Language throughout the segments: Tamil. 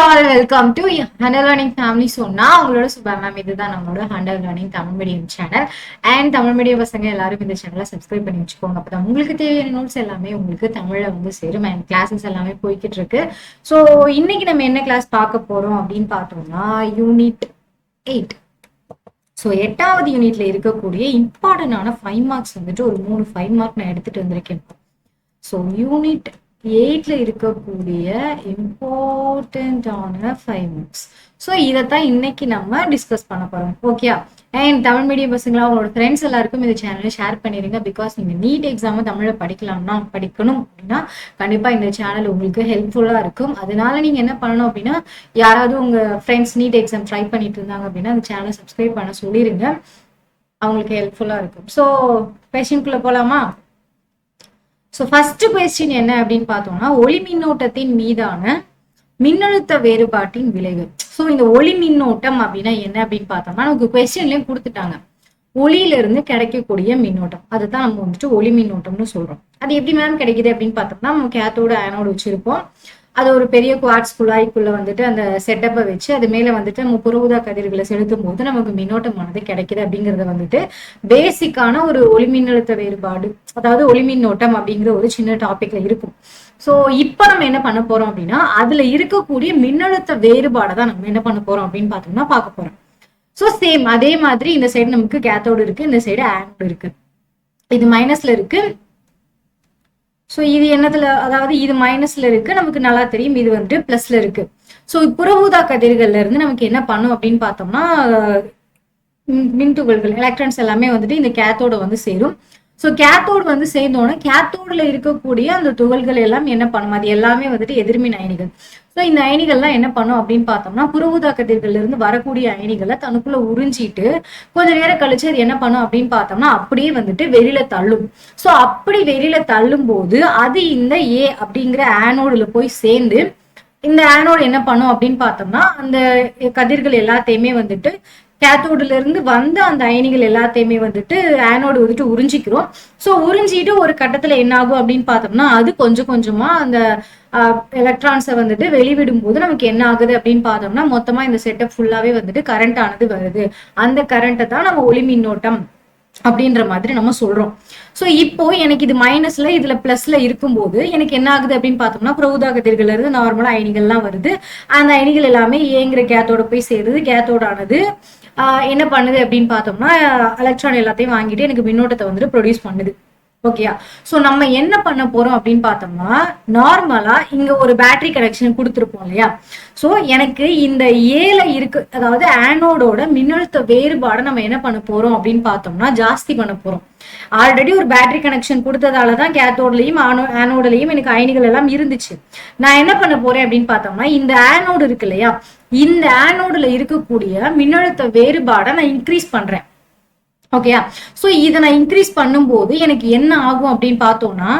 All welcome to Hunter Learning family. So நான் உங்களோட சுபா மேம். இதுதான் நம்மளோட Hunter Learning Tamil medium channel. And Tamil medium பசங்க எல்லாரும் இந்த சேனலை சப்ஸ்கிரைப் பண்ணி வச்சுக்கோங்க. அப்பதான் உங்களுக்கு தேவையான நோட்ஸ் எல்லாமே உங்களுக்கு தமிழ்ல வந்து சேரும். அண்ட் கிளாஸஸ் எல்லாமே போய்கிட்டு இருக்கு. ஸோ இன்னைக்கு நம்ம என்ன கிளாஸ் பார்க்க போறோம் அப்படின்னு பார்த்தோம்னா யூனிட் 8. ஸோ 8வது யூனிட்ல இருக்கக்கூடிய இம்பார்ட்டன்டான 5 மார்க்ஸ் வந்துட்டு ஒரு 3 5 மார்க் நான் எடுத்துட்டு வந்திருக்கேன். ஸோ யூனிட் 8ல இருக்கக்கூடிய இம்பார்ட்டன்டான 5 மார்க்ஸ். ஸோ இதைத்தான் இன்னைக்கு நம்ம டிஸ்கஸ் பண்ண போறோம். ஓகே. அண்ட் தமிழ் மீடியம் பசங்களா உங்களோட ஃப்ரெண்ட்ஸ் எல்லாருக்கும் இந்த சேனலை ஷேர் பண்ணிடுங்க. பிகாஸ் நீங்க நீட் எக்ஸாம் தமிழ்ல படிக்கணும் அப்படின்னா கண்டிப்பா இந்த சேனல் உங்களுக்கு ஹெல்ப்ஃபுல்லா இருக்கும். அதனால நீங்க என்ன பண்ணணும் அப்படின்னா, யாராவது உங்க ஃப்ரெண்ட்ஸ் நீட் எக்ஸாம் ட்ரை பண்ணிட்டு இருந்தாங்க அப்படின்னா அந்த சேனலை சப்ஸ்கிரைப் பண்ண சொல்லிருங்க. அவங்களுக்கு ஹெல்ப்ஃபுல்லா இருக்கும். ஸோ கொஸ்டின்குள்ள போலாமா? ஸோ ஃபர்ஸ்ட் கொஸ்டின் என்ன அப்படின்னு பார்த்தோம்னா, ஒளி மின்னோட்டத்தின் மீதான மின்னழுத்த வேறுபாட்டின் விளைவு. ஸோ இந்த ஒளி மின்னோட்டம் அப்படின்னா என்ன அப்படின்னு பார்த்தோம்னா, நமக்கு கொஸ்டின்லயும் கொடுத்துட்டாங்க. ஒளியில இருந்து கிடைக்கக்கூடிய மின்னோட்டம், அதுதான் நம்ம வந்துட்டு ஒளி மின்னோட்டம்னு சொல்றோம். அது எப்படி மேம் கிடைக்குது அப்படின்னு பார்த்தோம்னா, நம்ம கேத்தோட ஆனோடு வச்சிருப்போம். அது ஒரு பெரிய குவார்ட்ஸ் குழாய்க்குள்ள வந்துட்டு அந்த செட்டப்பை வச்சு அது மேல வந்துட்டு நம்ம புற ஊதா கதிர்களை செலுத்தும் போது நமக்கு மின்னோட்டமானது கிடைக்குது. அப்படிங்கறத வந்துட்டு பேசிக்கான ஒரு ஒளி மின்னழுத்த வேறுபாடு, அதாவது ஒளி மின்னோட்டம் அப்படிங்கிற ஒரு சின்ன டாபிக்ல இருக்கும். ஸோ இப்ப நம்ம என்ன பண்ண போறோம் அப்படின்னா, அதுல இருக்கக்கூடிய மின்னழுத்த வேறுபாடை தான் நம்ம என்ன பண்ண போறோம் அப்படின்னு பார்த்தோம்னா பார்க்க போறோம். ஸோ சேம் அதே மாதிரி இந்த சைடு நமக்கு கேத்தோடு இருக்கு, இந்த சைடு ஆனோடு இருக்கு. இது மைனஸ்ல இருக்கு. ஸோ இது என்னதுல, அதாவது இது மைனஸ்ல இருக்கு, நமக்கு நல்லா தெரியும். இது வந்துட்டு பிளஸ்ல இருக்கு. ஸோ புற ஊதா கதிர்கள்ல இருந்து நமக்கு என்ன பண்ணும் அப்படின்னு பார்த்தோம்னா, மின் துகள்கள் எலக்ட்ரான்ஸ் எல்லாமே வந்துட்டு இந்த கேத்தோட வந்து சேரும். ஸோ கேத்தோடு வந்து சேர்ந்தோன்னா கேத்தோடுல இருக்கக்கூடிய அந்த துகள்கள் எல்லாம் என்ன பண்ணும், அது எல்லாமே வந்துட்டு எதிர்மின் அயனிகள். ஸோ இந்த அயனிகள்லாம் என்ன பண்ணும் அப்படின்னு பார்த்தோம்னா, புற ஊதா கதிர்கள்ல இருந்து வரக்கூடிய அயனிகளை தனக்குள்ள உறிஞ்சிட்டு கொஞ்ச நேரம் கழிச்சு அது என்ன பண்ணும் அப்படின்னு பார்த்தோம்னா அப்படியே வந்துட்டு வெளியில தள்ளும். ஸோ அப்படி வெளியில தள்ளும் போது அது இந்த ஏ அப்படிங்கிற ஆனோடுல போய் சேர்ந்து இந்த ஆனோடு என்ன பண்ணும் அப்படின்னு பார்த்தோம்னா, அந்த கதிர்கள் எல்லாத்தையுமே வந்துட்டு கேத்தோடுல இருந்து வந்த அந்த அயனிகள் எல்லாத்தையுமே வந்துட்டு ஆனோடு வந்துட்டு உறிஞ்சிக்கிறோம். ஸோ உறிஞ்சிட்டு ஒரு கட்டத்துல என்ன ஆகும் அப்படின்னு பார்த்தோம்னா, அது கொஞ்சம் கொஞ்சமா அந்த எலக்ட்ரான்ஸை வந்துட்டு வெளிவிடும் போது நமக்கு என்ன ஆகுது அப்படின்னு பார்த்தோம்னா, மொத்தமா இந்த செட்டப் ஃபுல்லாவே வந்துட்டு கரண்ட் ஆனது வருது. அந்த கரண்ட்டை தான் நம்ம ஒளி மின்னோட்டம் அப்படின்ற மாதிரி நம்ம சொல்றோம். ஸோ இப்போ எனக்கு இது மைனஸ்ல இதுல பிளஸ்ல இருக்கும்போது எனக்கு என்ன ஆகுது அப்படின்னு பார்த்தோம்னா, புற ஊதா கதிர்கள்ல இருந்து நார்மலா அயனிகள்லாம் வருது. அந்த அயனிகள் எல்லாமே ஏங்கிற கேத்தோட போய் சேருது. கேத்தோடானது என்ன பண்ணுது அப்படின்னு பார்த்தோம்னா, எலக்ட்ரான் எல்லாத்தையும் வாங்கிட்டு எனக்கு மின்னோட்டத்தை வந்துட்டு ப்ரொடியூஸ் பண்ணுது. ஓகேயா? ஸோ நம்ம என்ன பண்ண போறோம் அப்படின்னு பார்த்தோம்னா, நார்மலா இங்க ஒரு பேட்டரி கனெக்ஷன் கொடுத்துருப்போம் இல்லையா? ஸோ எனக்கு இந்த ஏல இருக்கு, அதாவது ஆனோடோட மின்னழுத்த வேறுபாடை நம்ம என்ன பண்ண போறோம் அப்படின்னு பார்த்தோம்னா ஜாஸ்தி பண்ண போறோம். ஆல்ரெடி ஒரு பேட்டரி கனெக்ஷன் கொடுத்ததாலதான் கேத்தோட்லயும் ஆனோட்லயும் எனக்கு அயனிகள் எல்லாம் இருந்துச்சு. நான் என்ன பண்ண போறேன் அப்படின்னு பார்த்தோம்னா, இந்த ஆனோடு இருக்கு இல்லையா, இந்த ஆனோடுல இருக்கக்கூடிய மின்னழுத்த வேறுபாடை நான் இன்க்ரீஸ் பண்றேன். ஓகேயா? சோ இதை நான் இன்க்ரீஸ் பண்ணும்போது எனக்கு என்ன ஆகும் அப்படின்னு பார்த்தோம்னா,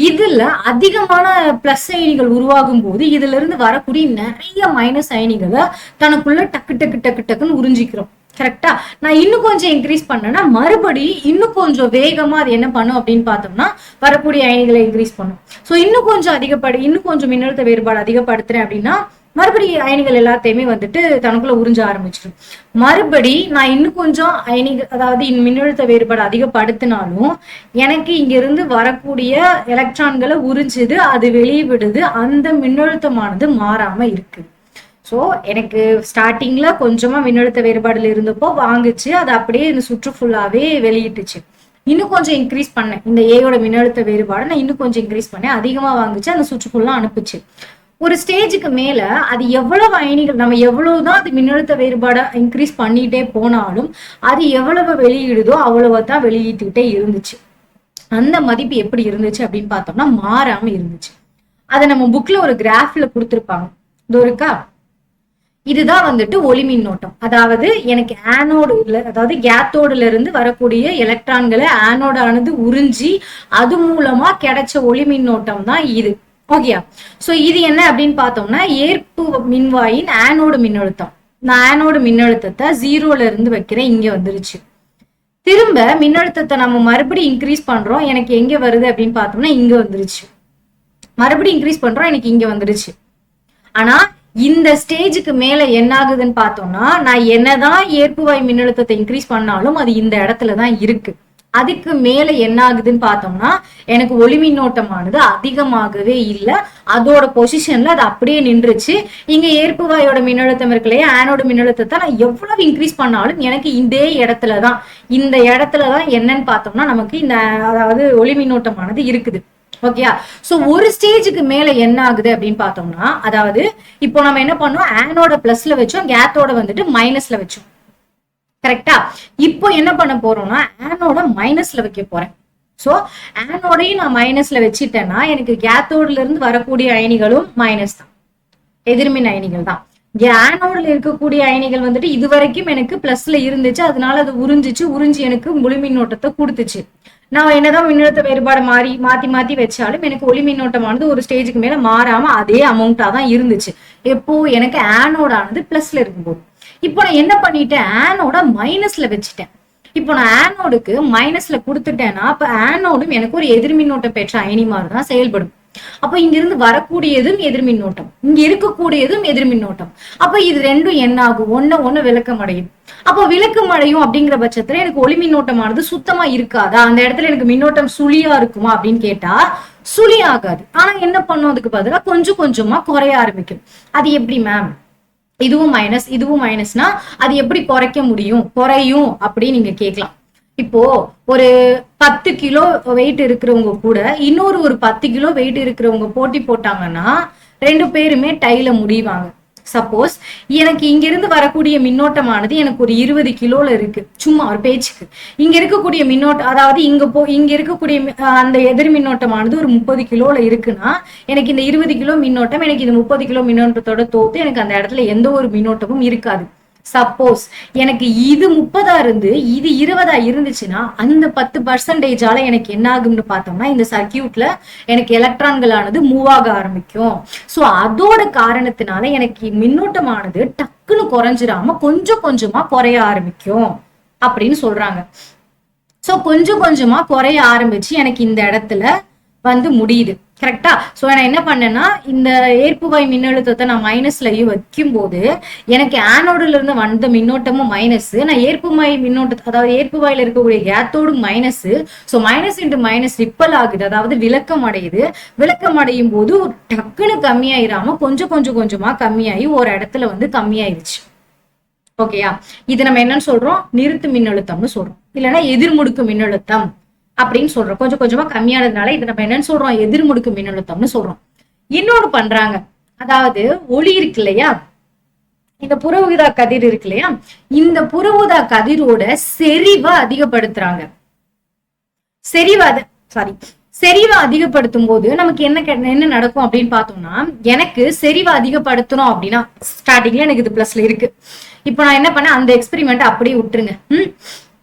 இதுல அதிகமான பிளஸ் அயனிகள் உருவாகும் போது இதுல இருந்து வரக்கூடிய நிறைய மைனஸ் அயனிகளை தனக்குள்ள டக்கு டக்கு டக்கு டக்குன்னு உறிஞ்சிக்கிறோம். கரெக்டா? நான் இன்னும் கொஞ்சம் இன்க்ரீஸ் பண்ணேன்னா மறுபடி இன்னும் கொஞ்சம் வேகமா அது என்ன பண்ணும் அப்படின்னு பார்த்தோம்னா வரக்கூடிய அயனிகளை இன்க்ரீஸ் பண்ணும். ஸோ இன்னும் கொஞ்சம் மின்னழுத்த வேறுபாடு அதிகப்படுத்துறேன் அப்படின்னா மறுபடியும் அயனிகள் எல்லாத்தையுமே வந்துட்டு தனக்குள்ள உறிஞ்ச ஆரம்பிச்சிடும். மறுபடி நான் இன்னும் கொஞ்சம் அயனிகள், அதாவது மின்னழுத்த வேறுபாடு அதிகப்படுத்தினாலும் எனக்கு இங்க இருந்து வரக்கூடிய எலக்ட்ரான்களை உறிஞ்சுது, அது வெளியே விடுது. அந்த மின்னழுத்தமானது மாறாம இருக்கு. ஸோ எனக்கு ஸ்டார்டிங்ல கொஞ்சமா மின்னழுத்த வேறுபாடுல இருந்தப்போ வாங்குச்சு, அது அப்படியே இந்த சுற்று ஃபுல்லாவே வெளியிட்டுச்சு. இன்னும் கொஞ்சம் இன்க்ரீஸ் பண்ணேன், இந்த ஏயோட மின்னழுத்த வேறுபாடு நான் இன்னும் கொஞ்சம் இன்க்ரீஸ் பண்ணேன், அதிகமா வாங்குச்சு, அந்த சுற்று ஃபுல்லா அனுப்புச்சு. ஒரு ஸ்டேஜுக்கு மேல அது எவ்வளவு அயனிகள், நம்ம எவ்வளவுதான் அது மின்னழுத்த வேறுபாடை இன்க்ரீஸ் பண்ணிட்டே போனாலும் அது எவ்வளவு வெளியிடுதோ அவ்வளவுதான் வெளியிட்டுக்கிட்டே இருந்துச்சு. அந்த மதிப்பு எப்படி இருந்துச்சு அப்படின்னு பார்த்தோம்னா மாறாம இருந்துச்சு. அதை நம்ம புக்ல ஒரு கிராஃப்ல கொடுத்துருப்பாங்க. இதோ இருக்கா? இதுதான் வந்துட்டு ஒளி மின்னோட்டம். அதாவது எனக்கு ஆனோடு அதாவது கேத்தோடுல இருந்து வரக்கூடிய எலக்ட்ரான்களை ஆனோடானது உறிஞ்சி அது மூலமா கிடைச்ச ஒளி மின்னோட்டம் தான் இது. ஓகேயா? சோ இது என்ன அப்படின்னு பார்த்தோம்னா, ஏற்பு மின்வாயின் ஆனோடு மின்னழுத்தம். நான் ஆனோடு மின்னழுத்தத்தை 0ல இருந்து வைக்கிறேன், இங்க வந்துருச்சு. திரும்ப மின்னழுத்தத்தை நம்ம மறுபடியும் இன்க்ரீஸ் பண்றோம், எனக்கு எங்க வருது அப்படின்னு பார்த்தோம்னா இங்க வந்துருச்சு. மறுபடியும் இன்க்ரீஸ் பண்றோம், எனக்கு இங்க வந்துருச்சு. ஆனா இந்த ஸ்டேஜுக்கு மேல என்ன ஆகுதுன்னு பார்த்தோம்னா, நான் என்னதான் ஏற்புவாய் மின்னழுத்தத்தை இன்க்ரீஸ் பண்ணாலும் அது இந்த இடத்துலதான் இருக்கு. அதுக்கு மேல என்ன ஆகுதுன்னு பார்த்தோம்னா, எனக்கு ஒளி மின்னோட்டமானது அதிகமாகவே இல்லை, அதோட பொசிஷன்ல அது அப்படியே நின்றுச்சு. இங்க ஏற்புவாயோட மின்னழுத்தம் இருக்கு இல்லையா, ஆனோட மின்னழுத்தத்தை நான் எவ்வளவு இன்க்ரீஸ் பண்ணாலும் எனக்கு இதே இடத்துலதான், இந்த இடத்துலதான் என்னன்னு பார்த்தோம்னா நமக்கு இந்த அதாவது ஒளி மின்னோட்டமானது இருக்குது. ஓகேயா? சோ ஒரு ஸ்டேஜுக்கு மேல என்ன ஆகுது அப்படின்னு பார்த்தோம்னா, அதாவது இப்போ நம்ம என்ன பண்ணோம், ஆனோட பிளஸ்ல வச்சோம், கேத்தோட வந்துட்டு மைனஸ்ல வச்சோம். கரெக்டா? இப்போ என்ன பண்ண போறோம்னா, ஆனோட மைனஸ்ல வைக்க போறேன். சோ ஆனோடையும் நான் மைனஸ்ல வச்சுட்டேன்னா எனக்கு கேத்தோட்ல இருந்து வரக்கூடிய அயனிகளும் மைனஸ் தான், எதிர்மின் அயனிகள் தான். ஆனோட்ல இருக்கக்கூடிய அயனிகள் வந்துட்டு இது வரைக்கும் எனக்கு பிளஸ்ல இருந்துச்சு, அதனால அது உறிஞ்சி எனக்கு முழு மின்னோட்டத்தை கொடுத்துச்சு. நான் என்னதான் மின்னழுத்த வேறுபாடு மாத்தி மாத்தி வச்சாலும் எனக்கு ஒளி மின்னோட்டமானது ஒரு ஸ்டேஜுக்கு மேல மாறாம அதே அமௌண்டா தான் இருந்துச்சு. எப்போ எனக்கு ஆனோட ஆனது பிளஸ்ல இருக்கும்போது. இப்போ நான் என்ன பண்ணிட்டேன், ஆனோட மைனஸ்ல வச்சுட்டேன். இப்போ நான் ஆனோடுக்கு மைனஸ்ல கொடுத்துட்டேன்னா அப்ப ஆனோடும் எனக்கு ஒரு எதிர்மின்னோட்டம் பெற்ற அயனி மாதிரி தான் செயல்படும். அப்ப இங்க இருந்து வரக்கூடியதும் எதிர்மின்னோட்டம், இங்க இருக்கக்கூடியதும் எதிர்மின்னோட்டம். அப்ப இது ரெண்டும் என்ன ஆகும், ஒண்ணு விளக்கம் அடையும். அப்போ விளக்கம் அடையும் அப்படிங்கிற பட்சத்துல எனக்கு ஒளி மின்னோட்டமானது சுத்தமா இருக்காதா, அந்த இடத்துல எனக்கு மின்னோட்டம் சுழியா இருக்குமா அப்படின்னு கேட்டா சுழி ஆகாது. ஆனா என்ன பண்ணும், அதுக்கு பதிலா கொஞ்சம் கொஞ்சமா குறைய ஆரம்பிக்கும். அது எப்படி மேம், இதுவும் மைனஸ் இதுவும் மைனஸ்னா அது எப்படி குறைக்க முடியும், குறையும் அப்படின்னு நீங்க கேட்கலாம். இப்போ ஒரு 10 கிலோ வெயிட் இருக்கிறவங்க கூட இன்னொரு ஒரு 10 கிலோ வெயிட் இருக்கிறவங்க போட்டி போட்டாங்கன்னா 2 பேருமே டைல முடிவாங்க. சப்போஸ் எனக்கு இங்க இருந்து வரக்கூடிய மின்னோட்டமானது எனக்கு ஒரு 20 கிலோல இருக்கு, சும்மா ஒரு பேச்சுக்கு. இங்க இருக்கக்கூடிய மின்னோட்டம், அதாவது இங்க இருக்கக்கூடிய அந்த எதிர் மின்னோட்டமானது ஒரு 30 கிலோல இருக்குன்னா எனக்கு இந்த 20 கிலோ மின்னோட்டம் எனக்கு இந்த 30 கிலோ மின்னோட்டத்தோட தோத்து எனக்கு அந்த இடத்துல எந்த ஒரு மின்னோட்டமும் இருக்காது. சப்போஸ் எனக்கு இது 30 இருந்து இது 20 இருந்துச்சுன்னா அந்த 10% எனக்கு என்ன ஆகும்னு பார்த்தோம்னா இந்த சர்க்கியூட்ல எனக்கு எலக்ட்ரான்கள் ஆனது மூவ் ஆக ஆரம்பிக்கும். சோ அதோட காரணத்தினால எனக்கு மின்னோட்டமானது டக்குன்னு குறைஞ்சிடாம கொஞ்சம் கொஞ்சமா குறைய ஆரம்பிக்கும் அப்படின்னு சொல்றாங்க. சோ கொஞ்சம் கொஞ்சமா குறைய ஆரம்பிச்சு எனக்கு இந்த இடத்துல வந்து முடியுது. கரெக்டா? சோ நான் என்ன பண்ணேன்னா இந்த ஏற்புவாய் மின்னழுத்தத்தை நான் மைனஸ்லயும் வைக்கும் போது எனக்கு ஆனோடுல இருந்து வந்த மின்னோட்டமும் மைனஸ், நான் ஏற்புவாய் மின்னோட்டத்தை அதாவது ஏற்புவாயில இருக்கக்கூடிய கேத்தோடும் minus. So minus into minus ripple ஆகுது, அதாவது விளக்கம் அடையுது. விளக்கம் அடையும் போது டக்குன்னு கம்மியாயிராம கொஞ்சம் கொஞ்சமா கம்மியாயி ஒரு இடத்துல வந்து கம்மியாயிருச்சு. ஓகேயா? இது நம்ம என்னன்னு சொல்றோம், நிறுத்து மின்னழுத்தம்னு சொல்றோம், இல்லைன்னா எதிர்முடுக்கு மின்னழுத்தம் அப்படின்னு சொல்றோம். கொஞ்சம் கொஞ்சமா கம்மியானதுனால இது நம்ம என்னன்னு சொல்றோம், எதிர்முடுக்கு மின்னழுத்தம்னு சொல்றோம். இன்னொன்னு பண்றாங்க, அதாவது ஒளி இருக்கு இல்லையா, இந்த புற ஊதா கதிர் இருக்கு இல்லையா, இந்த புற ஊதா கதிரோட செறிவை அதிகப்படுத்துறாங்க. செறிவை அதிகப்படுத்தும் போது நமக்கு என்ன நடக்கும் அப்படின்னு பார்த்தோம்னா, எனக்கு செறிவை அதிகப்படுத்தணும் அப்படின்னா ஸ்டார்டிங்ல எனக்கு இது பிளஸ்ல இருக்கு. இப்போ நான் என்ன பண்ணேன், அந்த எக்ஸ்பெரிமெண்ட் அப்படியே விட்டுருங்க.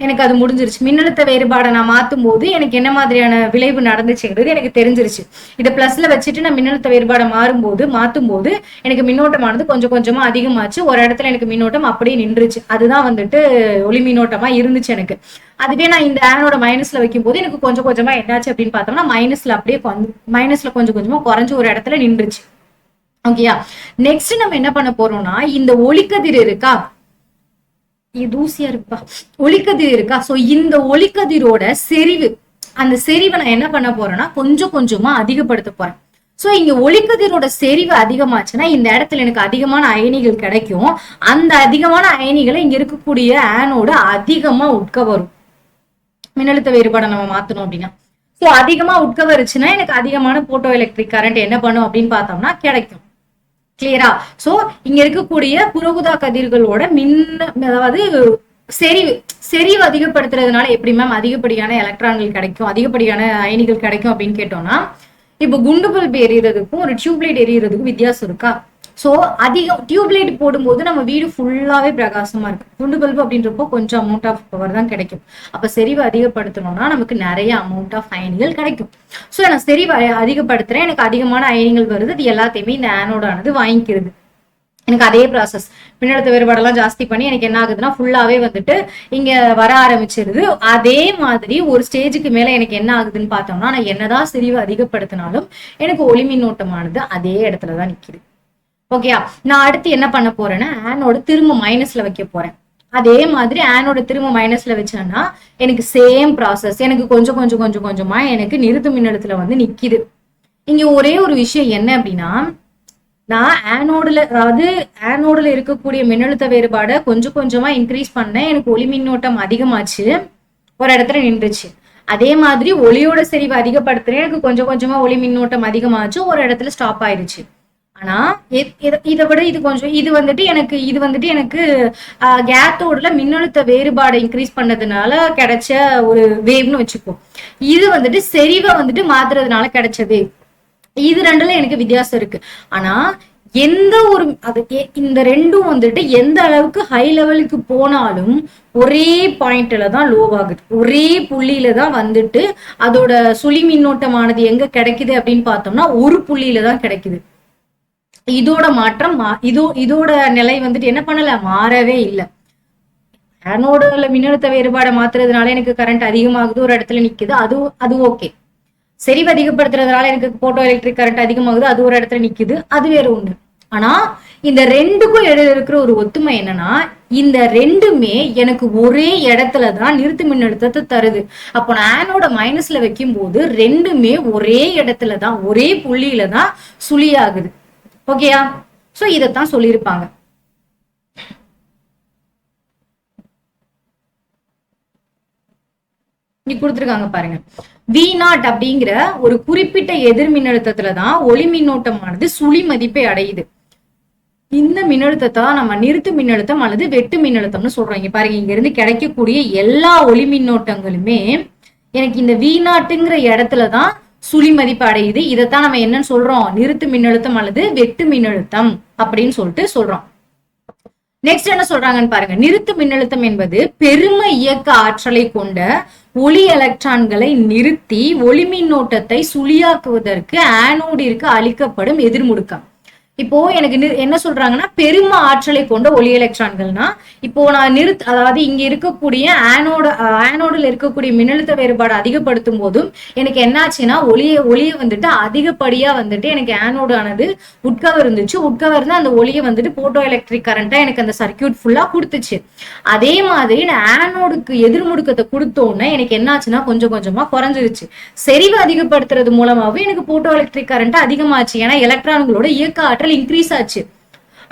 எனக்கு அது முடிஞ்சிருச்சு. மின்னழுத்த வேறுபாடை நான் மாத்தும் போது எனக்கு என்ன மாதிரியான விளைவு நடந்துச்சுங்கிறது எனக்கு தெரிஞ்சிருச்சு. இதை பிளஸ்ல வச்சுட்டு நான் மின்னழுத்த வேறுபாடை மாத்தும் போது எனக்கு மின்னோட்டமானது கொஞ்சம் கொஞ்சமா அதிகமாச்சு. ஒரு இடத்துல எனக்கு மின்னோட்டம் அப்படியே நின்றுச்சு. அதுதான் வந்துட்டு ஒளி மின்னோட்டமா இருந்துச்சு எனக்கு. அதுவே நான் இந்த ஆனோட மைனஸ்ல வைக்கும் போது எனக்கு கொஞ்சம் கொஞ்சமா என்னாச்சு அப்படின்னு பார்த்தோம்னா மைனஸ்ல கொஞ்சம் கொஞ்சமா குறைஞ்சு ஒரு இடத்துல நின்றுச்சு. ஓகேயா? நெக்ஸ்ட் நம்ம என்ன பண்ண போறோம்னா, இந்த ஒளிக்கதிர் இருக்கா, தூசியா இருக்குப்பா, ஒளிக்கதிர் இருக்கா, சோ இந்த ஒளிக்கதிரோட செறிவு, அந்த செறிவை நான் என்ன பண்ண போறேன்னா கொஞ்சம் கொஞ்சமா அதிகப்படுத்த போறேன். சோ இங்க ஒளிக்கதிரோட செறிவு அதிகமாச்சுன்னா இந்த இடத்துல எனக்கு அதிகமான அயனிகள் கிடைக்கும். அந்த அதிகமான அயனிகளை இங்க இருக்கக்கூடிய ஆனோட அதிகமா உட்கவரும். மின்னழுத்த வேறுபாடை நம்ம மாத்தணும் அப்படின்னா சோ அதிகமா உட்கவருச்சுன்னா எனக்கு அதிகமான போட்டோ எலக்ட்ரிக் கரண்ட் என்ன பண்ணும் அப்படின்னு பார்த்தோம்னா கிடைக்கும். கிளியரா? சோ இங்க இருக்கக்கூடிய புற ஊதா கதிர்களோட அதாவது செறிவு அதிகப்படுத்துறதுனால எப்படி மேம் அதிகப்படியான எலக்ட்ரான்கள் கிடைக்கும், அதிகப்படியான அயனிகள் கிடைக்கும் அப்படின்னு கேட்டோம்னா, இப்போ குண்டு பல்ப் எரியறதுக்கும் ஒரு டியூப்லைட் எரியறதுக்கும் வித்தியாசம் இருக்கா? சோ அதிகம் டியூப்லைட் போடும்போது நம்ம வீடு ஃபுல்லாவே பிரகாசமா இருக்கு. குண்டு பல்பு அப்படின்றப்போ கொஞ்சம் அமௌண்ட் ஆஃப் பவர் தான் கிடைக்கும். அப்ப செறிவு அதிகப்படுத்தணும்னா நமக்கு நிறைய அமௌண்ட் ஆஃப் அயனிகள் கிடைக்கும். சோ நான் செறிவு அதிகப்படுத்துறேன், எனக்கு அதிகமான அயனிகள் வருது, அது எல்லாத்தையுமே இந்த ஆனோட் ஆனது வாங்கிக்கிறது. எனக்கு அதே ப்ராசஸ் மின்னழுத்த வேறுபாடெல்லாம் ஜாஸ்தி பண்ணி எனக்கு என்ன ஆகுதுன்னா ஃபுல்லாவே வந்துட்டு இங்க வர ஆரம்பிச்சிருது. அதே மாதிரி ஒரு ஸ்டேஜுக்கு மேல எனக்கு என்ன ஆகுதுன்னு பார்த்தோம்னா, நான் என்னதான் செறிவு அதிகப்படுத்தினாலும் எனக்கு ஒளி மின்னோட்டமானது அதே இடத்துலதான் நிக்குது. ஓகேயா? நான் அடுத்து என்ன பண்ண போறேன்னா ஆனோட திரும்ப மைனஸ்ல வைக்க போறேன். அதே மாதிரி ஆனோட திரும்ப மைனஸ்ல வச்சேன்னா எனக்கு சேம் ப்ராசஸ், எனக்கு கொஞ்சம் கொஞ்சம் கொஞ்சம் கொஞ்சமா எனக்கு நிறுத்து மின்னழுத்துல வந்து நிக்குது. இங்க ஒரே ஒரு விஷயம் என்ன அப்படின்னா, நான் ஆனோடுல, அதாவது ஆனோடுல இருக்கக்கூடிய மின்னழுத்த வேறுபாடை கொஞ்சம் கொஞ்சமா இன்க்ரீஸ் பண்ணேன். எனக்கு ஒளி மின்னோட்டம் அதிகமாச்சு, ஒரு இடத்துல நின்றுச்சு. அதே மாதிரி ஒளியோட செறிவு அதிகப்படுத்துறேன், எனக்கு கொஞ்சம் கொஞ்சமா ஒளி மின்னோட்டம் அதிகமாச்சு, ஒரு இடத்துல ஸ்டாப் ஆயிடுச்சு. ஆனா இதை விட இது கொஞ்சம், இது வந்துட்டு எனக்கு கேத்தோடுல மின்னழுத்த வேறுபாடை இன்க்ரீஸ் பண்ணதுனால கிடைச்ச ஒரு வேவ்னு வச்சுக்கோ. இது வந்துட்டு செறிவை வந்துட்டு மாத்துறதுனால கிடைச்ச வேவ். இது ரெண்டுல எனக்கு வித்தியாசம் இருக்கு. ஆனா எந்த ஒரு இந்த ரெண்டும் வந்துட்டு எந்த அளவுக்கு ஹை லெவலுக்கு போனாலும் ஒரே பாயிண்ட்ல தான் லோ ஆகுது, ஒரே புள்ளியில தான் வந்துட்டு அதோட சுழி மின்னோட்டமானது எங்க கிடைக்குது அப்படின்னு பார்த்தோம்னா ஒரு புள்ளியில தான் கிடைக்குது. இதோட மாற்றம் இதோட நிலை வந்துட்டு என்ன பண்ணல, மாறவே இல்லை. ஆனோட மின்னழுத்த வேறுபாடை மாத்துறதுனால எனக்கு கரண்ட் அதிகமாகுது, ஒரு இடத்துல நிக்குது, அது ஓகே. செறிவு அதிகப்படுத்துறதுனால எனக்கு போட்டோ எலக்ட்ரிக் கரண்ட் அதிகமாகுது, அது ஒரு இடத்துல நிக்குது, அது வேற ஒண்ணு. ஆனா இந்த ரெண்டுக்கும் இடையில இருக்கிற ஒரு ஒத்துமை என்னன்னா, இந்த ரெண்டுமே எனக்கு ஒரே இடத்துலதான் நிறுத்து மின்னழுத்தத்தை தருது. அப்போ நான் ஆனோட மைனஸ்ல வைக்கும் போது ரெண்டுமே ஒரே இடத்துலதான், ஒரே புள்ளியில தான் சுழியாகுது. ஓகேயா? சோ இதத்தான் சொல்லியிருப்பாங்க. இங்க கொடுத்துருக்காங்க பாருங்க, V0 அப்படிங்கிற ஒரு குறிப்பிட்ட எதிர் மின்னழுத்தத்துலதான் ஒளி மின்னோட்டமானது சுழி மதிப்பை அடையுது. இந்த மின்னழுத்தத்தை நம்ம நிறுத்து மின்னழுத்தம் அல்லது வெட்டு மின்னழுத்தம்னு சொல்றோம். இங்க பாருங்க, இங்க இருந்து கிடைக்கக்கூடிய எல்லா ஒளி மின்னோட்டங்களுமே எனக்கு இந்த V0ங்கிற இடத்துலதான் சுழி மதிப்பு அடையுது. இதைத்தான் நம்ம என்னன்னு சொல்றோம், நிறுத்து மின்னழுத்தம் அல்லது வெட்டு மின்னழுத்தம் அப்படின்னு சொல்லிட்டு சொல்றோம். நெக்ஸ்ட் என்ன சொல்றாங்கன்னு பாருங்க, நிறுத்து மின்னழுத்தம் என்பது பெரும இயக்க ஆற்றலை கொண்ட ஒளி எலக்ட்ரான்களை நிறுத்தி ஒளி மின்னோட்டத்தை சுழியாக்குவதற்கு ஆனோடிற்கு அளிக்கப்படும் எதிர்முடுக்கம். இப்போ எனக்கு என்ன சொல்றாங்கன்னா, பெரும ஆற்றலை கொண்ட ஒளி எலக்ட்ரான்கள்னா, இப்போ நான் அதாவது இங்க இருக்கக்கூடிய ஆனோடுல இருக்கக்கூடிய மின்னழுத்த வேறுபாடு அதிகப்படுத்தும் போதும் எனக்கு என்னாச்சுன்னா ஒளியை வந்துட்டு அதிகப்படியா வந்துட்டு எனக்கு ஆனோடு ஆனது உட்கவர்ந்துச்சு. உட்கவர்ந்து அந்த ஒளியை வந்துட்டு போட்டோ எலக்ட்ரிக் கரண்டா எனக்கு அந்த சர்க்கியூட் ஃபுல்லா கொடுத்துச்சு. அதே மாதிரி நான் ஆனோடுக்கு எதிர்முடுக்கத்தை கொடுத்தோன்னே எனக்கு என்னாச்சுன்னா கொஞ்சம் கொஞ்சமா குறைஞ்சிருச்சு. செறிவு அதிகப்படுத்துறது மூலமாவே எனக்கு போட்டோ எலக்ட்ரிக் கரண்ட் அதிகமாச்சு. ஏன்னா எலக்ட்ரான்களோட இயக்க ஆற்றல் இன்க்ரீஸ் ஆச்சு.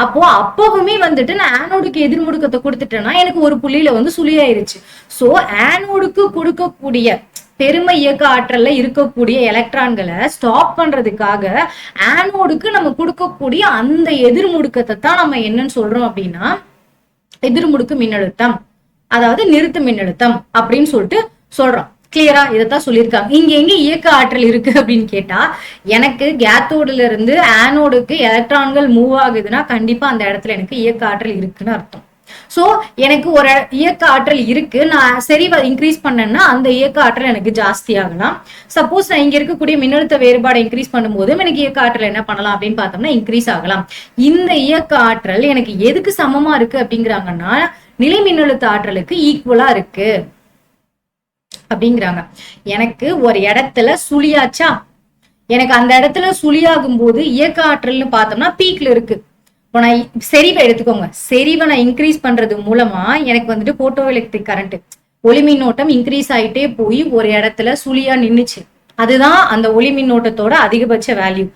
அப்பவுமே வந்துட்டு நான் ஆனோடுக்கு எதிர்முடுக்கத்தை கொடுத்துட்டேன்னா எனக்கு ஒரு புள்ளியில வந்து சுழியாயிருச்சு. சோ ஆனோடுக்கு கொடுக்கக்கூடிய பெரும இயக்க ஆற்றல்ல இருக்கக்கூடிய எலக்ட்ரான்களை ஸ்டாப் பண்றதுக்காக ஆனோடுக்கு நம்ம கொடுக்கக்கூடிய அந்த எதிர்முடுக்கத்தை தான் நம்ம என்னன்னு சொல்றோம் அப்படின்னா எதிர்முடுக்கு மின்னழுத்தம், அதாவது நிறுத்து மின்னழுத்தம் அப்படின்னு சொல்லிட்டு சொல்றோம். கிளியரா? இதைத்தான் சொல்லியிருக்காங்க. இங்க எங்க இயக்க ஆற்றல் இருக்கு அப்படின்னு கேட்டா, எனக்கு கேத்தோடுல இருந்து ஆனோடுக்கு எலக்ட்ரான்கள் மூவ் ஆகுதுன்னா கண்டிப்பா அந்த இடத்துல எனக்கு இயக்க ஆற்றல் இருக்குன்னு அர்த்தம். சோ எனக்கு ஒரு இயக்க ஆற்றல் இருக்கு, நான் செறிவை இன்க்ரீஸ் பண்ணேன்னா அந்த இயக்க ஆற்றல் எனக்கு ஜாஸ்தி ஆகலாம். சப்போஸ் நான் இங்க இருக்கக்கூடிய மின்னழுத்த வேறுபாடை இன்க்ரீஸ் பண்ணும்போது எனக்கு இயக்க ஆற்றல் என்ன பண்ணலாம் அப்படின்னு பார்த்தோம்னா இன்க்ரீஸ் ஆகலாம். இந்த இயக்க ஆற்றல் எனக்கு எதுக்கு சமமா இருக்கு அப்படிங்கிறாங்கன்னா நிலை மின்னழுத்த ஆற்றலுக்கு ஈக்குவலா இருக்கு அப்படிங்கிறாங்க. எனக்கு ஒரு இடத்துல சுழியாச்சா, எனக்கு அந்த இடத்துல சுழியாகும் போது இயக்க ஆற்றல்னு பார்த்தோம்னா பீக்ல இருக்கு. இப்போ நான் செறிவை எடுத்துக்கோங்க, செறிவை நான் இன்க்ரீஸ் பண்றது மூலமா எனக்கு வந்துட்டு போட்டோ எலக்ட்ரிக் கரண்ட் ஒளி மின்னோட்டம் இன்க்ரீஸ் ஆயிட்டே போய் ஒரு இடத்துல சுழியா நின்னுச்சு. அதுதான் அந்த ஒளி மின்னோட்டத்தோட அதிகபட்ச வேல்யூ.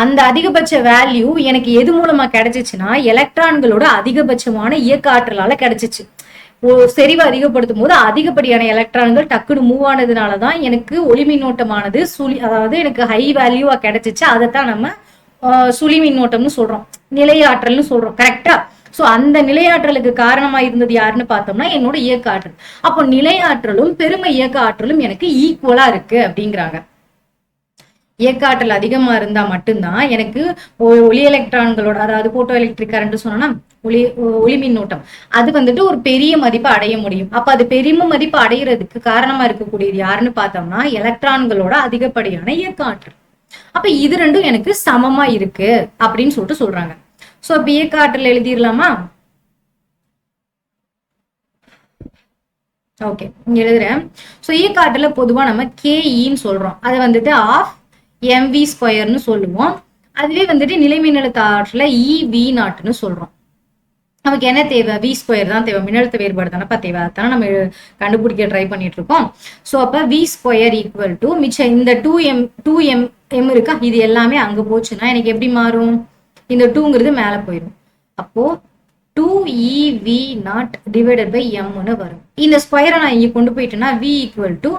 அந்த அதிகபட்ச வேல்யூ எனக்கு எது மூலமா கிடைச்சிச்சுன்னா எலக்ட்ரான்களோட அதிகபட்சமான இயக்க ஆற்றலால கிடைச்சிச்சு. செறிவை அதிகப்படுத்தும் போது அதிகப்படியான எலக்ட்ரான்கள் டக்குனு மூவ் ஆனதுனாலதான் எனக்கு ஒளி மின்னோட்டமானது அதாவது எனக்கு ஹை வேல்யூவா கிடைச்சிச்சு. அதைத்தான் நம்ம சுழி மின்னோட்டம்னு சொல்றோம், நிலையாற்றல்னு சொல்றோம். கரெக்டா? சோ அந்த நிலையாற்றலுக்கு காரணமா இருந்தது யாருன்னு பார்த்தோம்னா என்னோட இயக்க ஆற்றல். அப்போ நிலையாற்றலும் பெருமை இயக்க ஆற்றலும் எனக்கு ஈக்குவலா இருக்கு அப்படிங்கிறாங்க. இயக்க ஆற்றல் அதிகமா இருந்தா மட்டும்தான் எனக்கு ஒளி எலக்ட்ரான்களோட, அதாவது போட்டோ எலக்ட்ரிக் கரண்ட் சொன்னா ஒளி மின்னோட்டம் அது வந்துட்டு ஒரு பெரிய மதிப்பை அடைய முடியும். அப்ப அது பெரிய மதிப்பு அடைகிறதுக்கு காரணமா இருக்கக்கூடியது யாருன்னு பார்த்தோம்னா எலக்ட்ரான்களோட அதிகப்படியான இயக்க ஆற்றல். அப்ப இது ரெண்டும் எனக்கு சமமா இருக்கு அப்படின்னு சொல்லிட்டு சொல்றாங்க. சோ அப்ப இயக்க ஆற்றல் எழுதிடலாமா? ஓகே, இங்க எழுதுறேன். சோ இயக்க ஆற்றல பொதுவா நம்ம கேஇன்னு சொல்றோம். அதை வந்துட்டு ஆஃப் எம்வி ஸ்கொயர்னு சொல்லுவோம். அதுவே வந்துட்டு நிலை மின்னழுத்த ஆற்றல EV0ன்னு சொல்றோம். நமக்கு என்ன தேவை? வி ஸ்கொயர் தான் தேவை. மின்னழுத்த வேறுபாடு தானப்பா தேவை. அதான நம்ம கண்டுபிடிக்க ட்ரை பண்ணிட்டு இருக்கோம். ஸோ அப்ப வி ஸ்கொயர் ஈக்குவல் டு மிச்சம் இந்த 2m இருக்கா, இது எல்லாமே அங்க போச்சுன்னா எனக்கு எப்படி மாறும்? இந்த 2ங்கிறது மேல போயிடும். அப்போ 2EV0 டிவைடட் பை எம்னு வரும். இந்த ஸ்கொயரை நான் இங்க கொண்டு போயிட்டேன்னா v equal to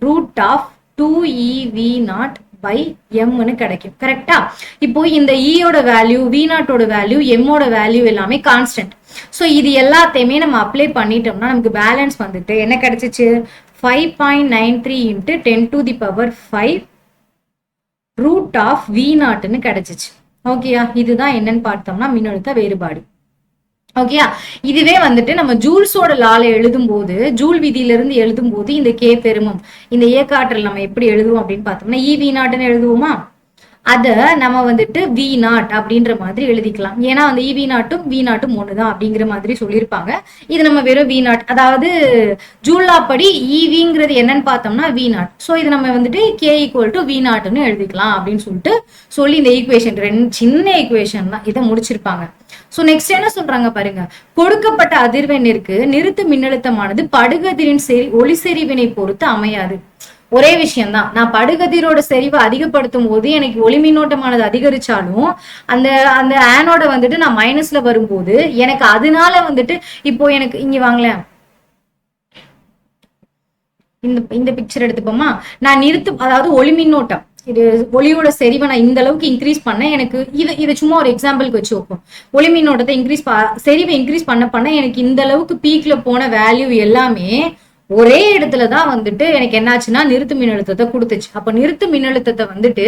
root of 2EV0 by எம்னு கிடைக்கும். கரெக்டா? இப்போ இந்த ஈயோட வேல்யூ, V0ஓட வேல்யூ, எம்மோட வேல்யூ எல்லாமே கான்ஸ்டன்ட். ஸோ இது எல்லாத்தையுமே நம்ம அப்ளை பண்ணிட்டோம்னா நமக்கு பேலன்ஸ் வந்துட்டு என்ன கிடைச்சிச்சு? 5.93 இன்ட்டு 10⁵ ரூட் ஆஃப் V0ன்னு கிடைச்சிச்சு. ஓகேயா? இதுதான் என்னன்னு பார்த்தோம்னா மின்னழுத்த வேறுபாடு. ஓகேயா? இதுவே வந்துட்டு நம்ம ஜூல்ஸோட லால எழுதும் போது, ஜூல் விதியில இருந்து எழுதும் போது இந்த கே பெருமம், இந்த இயக்க ஆற்றல் நம்ம எப்படி எழுதுவோம் அப்படின்னு பார்த்தோம்னா EV0ன்னு எழுதுவோமா? அத நம்ம வந்துட்டு V0 அப்படின்ற மாதிரி எழுதிக்கலாம். ஏன்னா அந்த EV0ம் V0ம் ஒண்ணுதான் அப்படிங்கிற மாதிரி சொல்லியிருப்பாங்க. இது நம்ம வெறும் V0, அதாவது ஜூல்லா படி EVங்கிறது என்னன்னு பார்த்தோம்னா V0. ஸோ இது நம்ம வந்துட்டு K ஈக்குவல் டு V0ன்னு எழுதிக்கலாம் அப்படின்னு சொல்லிட்டு சொல்லி இந்த ஈக்குவேஷன், ரெண்டு சின்ன ஈக்குவேஷன் தான், இதை முடிச்சிருப்பாங்க. சோ நெக்ஸ்ட் என்ன சொல்றாங்க பாருங்க. கொடுக்கப்பட்ட அதிர்வெண்ணிற்கு நிறுத்து மின்னழுத்தமானது படுகதிரின் ஒளி செறிவினை பொறுத்து அமையாது. ஒரே விஷயம் தான். நான் படுகதிரோட செறிவை அதிகப்படுத்தும் போது எனக்கு ஒளி மின்னோட்டமானது அதிகரிச்சாலும் அந்த அந்த ஆனோட வந்துட்டு நான் மைனஸ்ல வரும்போது எனக்கு அதனால வந்துட்டு இப்போ எனக்கு இங்க வாங்கலேன், இந்த பிக்சர் எடுத்துப்போமா. நான் அதாவது ஒளி மின்னோட்டம், இது ஒளியோட செறிவை நான் இந்த அளவுக்கு இன்க்ரீஸ் பண்ண, எனக்கு இதை சும்மா ஒரு எக்ஸாம்பிளுக்கு வச்சு வைப்போம். ஒளி மின்னோட்டத்தை செறிவை இன்க்ரீஸ் பண்ண எனக்கு இந்த அளவுக்கு பீக்ல போன வேல்யூ எல்லாமே ஒரே இடத்துலதான் வந்துட்டு எனக்கு என்னாச்சுன்னா நிறுத்து மின்னழுத்தத்தை கொடுத்துச்சு. அப்ப நிறுத்து மின்னழுத்தத்தை வந்துட்டு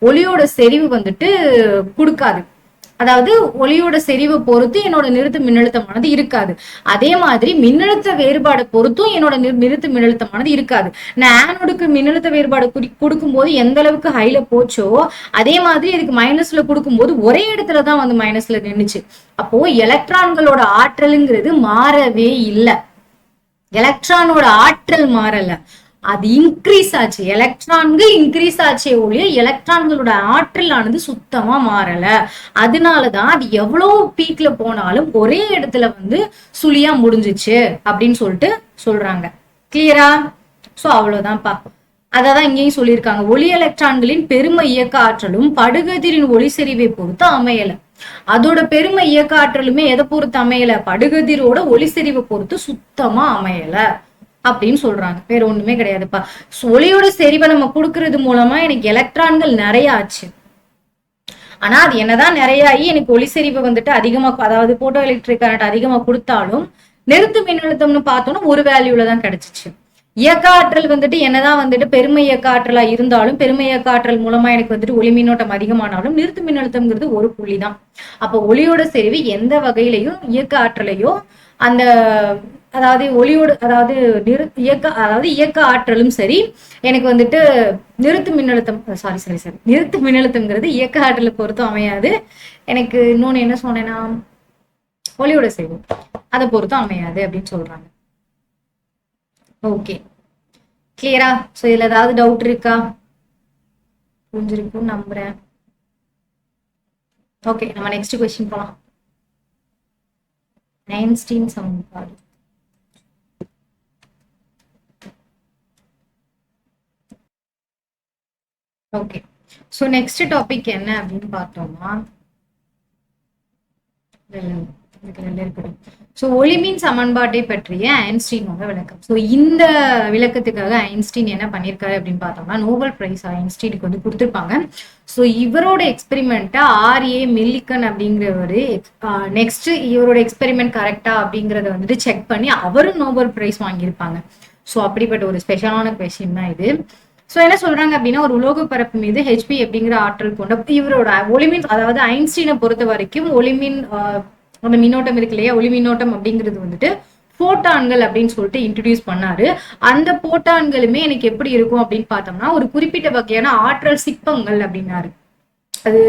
ஒளியோட செறிவு வந்துட்டு கொடுக்காது. அதாவது ஒளியோட செறிவை பொறுத்து என்னோட நிறுத்து மின்னழுத்தமானது இருக்காது. அதே மாதிரி மின்னழுத்த வேறுபாடு பொறுத்தும் என்னோட நிறுத்து மின்னழுத்தமானது இருக்காது. நான் ஆனோடுக்கு மின்னழுத்த வேறுபாடு கொடுக்கும் போது எந்த அளவுக்கு ஹைல போச்சோ அதே மாதிரி இதுக்கு மைனஸ்ல கொடுக்கும்போது ஒரே இடத்துலதான் வந்து மைனஸ்ல நின்னுச்சு. அப்போ எலக்ட்ரான்களோட ஆற்றலுங்கிறது மாறவே இல்லை. எலக்ட்ரானோட ஆற்றல் மாறல, அது இன்க்ரீஸ் ஆச்சு. எலக்ட்ரான்கள் இன்க்ரீஸ் ஆச்சே ஒழிய எலக்ட்ரான்களோட ஆற்றல் ஆனது சுத்தமா மாறல. அதனாலதான் அது எவ்வளவு பீக்ல போனாலும் ஒரே இடத்துல வந்து சுழியா முடிஞ்சிச்சு அப்படின்னு சொல்லிட்டு சொல்றாங்க. கிளியரா? சோ அவ்வளவுதான்ப்பா. அதான் இங்கேயும் சொல்லியிருக்காங்க. ஒளி எலக்ட்ரான்களின் பெரும இயக்க ஆற்றலும் படுகதிரின் ஒளி செறிவை பொறுத்து அமையல. அதோட பெருமை இயக்க ஆற்றலுமே எதை பொறுத்து அமையல? படுகதிரோட ஒளி செறிவை பொறுத்து சுத்தமா அமையல அப்படின்னு சொல்றாங்க. வேற ஒண்ணுமே கிடையாதுப்பா. ஒளியோட செறிவை நம்ம கொடுக்கறது மூலமா எனக்கு எலக்ட்ரான்கள் நிறைய ஆச்சு. ஆனா அது என்னதான் நிறைய ஆகி எனக்கு ஒளி செறிவை வந்துட்டு அதிகமா, அதாவது போட்டோ எலக்ட்ரிக் கரண்ட் அதிகமா கொடுத்தாலும் நிறுத்து மின்னழுத்தம்னு பார்த்தோம்னா ஒரு வேல்யூல தான் கிடைச்சிச்சு. இயக்க ஆற்றல் வந்துட்டு என்னதான் வந்துட்டு பெருமை இயக்க ஆற்றலா இருந்தாலும், பெருமை இயக்க ஆற்றல் மூலமா எனக்கு வந்துட்டு ஒளி மின்னோட்டம் அதிகமானாலும் நிறுத்து மின்னழுத்தம்ங்கிறது ஒரு புள்ளிதான். அப்போ ஒளியோட செறிவு எந்த வகையிலையும் இயக்க ஆற்றலையோ அந்த, அதாவது ஒளியோட, அதாவது இயக்க ஆற்றலும் சரி, எனக்கு வந்துட்டு நிறுத்து மின்னழுத்தம் நிறுத்து மின்னழுத்தம்ங்கிறது இயக்க ஆற்றலை பொறுத்தும் அமையாது. எனக்கு இன்னொன்னு என்ன சொன்னேன்னா ஒளியோட செறிவு அதை பொறுத்தும் அமையாது அப்படின்னு சொல்றாங்க. ஓகே, கிளியரா? சோ இதுல ஏதாவது டவுட் இருக்கா? புரிஞ்சிருக்கும் நம்புறேன். ஓகே, நம்ம நெக்ஸ்ட் क्वेश्चन போலாம். ஐன்ஸ்டீன் சமன்பாடு. ஓகே, சோ நெக்ஸ்ட் டாபிக் என்ன அப்படின்னு பார்த்தோம்னா ஒளிமின் சமன்பாட்டை பற்றிய ஐன்ஸ்டீனோட விளக்கம். ஸோ இந்த விளக்கத்துக்காக ஐன்ஸ்டீன் என்ன பண்ணியிருக்காரு அப்படின்னு பார்த்தோம்னா நோபல் பிரைஸ் ஐன்ஸ்டீனுக்கு வந்து கொடுத்துருப்பாங்க. ஸோ இவரோட எக்ஸ்பெரிமெண்ட்டை R.A. மில்லிகன் அப்படிங்கிறவரு நெக்ஸ்ட் இவரோட எக்ஸ்பெரிமெண்ட் கரெக்டா அப்படிங்கிறத வந்துட்டு செக் பண்ணி அவரும் நோபல் பிரைஸ் வாங்கியிருப்பாங்க. ஸோ அப்படிப்பட்ட ஒரு ஸ்பெஷலான கொஸ்டின் தான் இது. ஸோ என்ன சொல்றாங்க அப்படின்னா, ஒரு உலோக பரப்பு மீது Hp அப்படிங்கிற ஆற்றல் கொண்ட இவரோட ஒளிமின், அதாவது ஐன்ஸ்டீனை பொறுத்த வரைக்கும் ஒளிமின் அந்த மின்னோட்டம் இருக்கு இல்லையா, ஒளி மின்னோட்டம் அப்படிங்கிறது வந்துட்டு போட்டான்கள் அப்படின்னு சொல்லிட்டு இன்ட்ரடியூஸ் பண்ணாரு. அந்த போட்டான்களுமே எனக்கு எப்படி இருக்கும் அப்படின்னு பார்த்தோம்னா ஒரு குறிப்பிட்ட வகையான ஆற்றல் சிப்பங்கள் அப்படின்னாரு. அது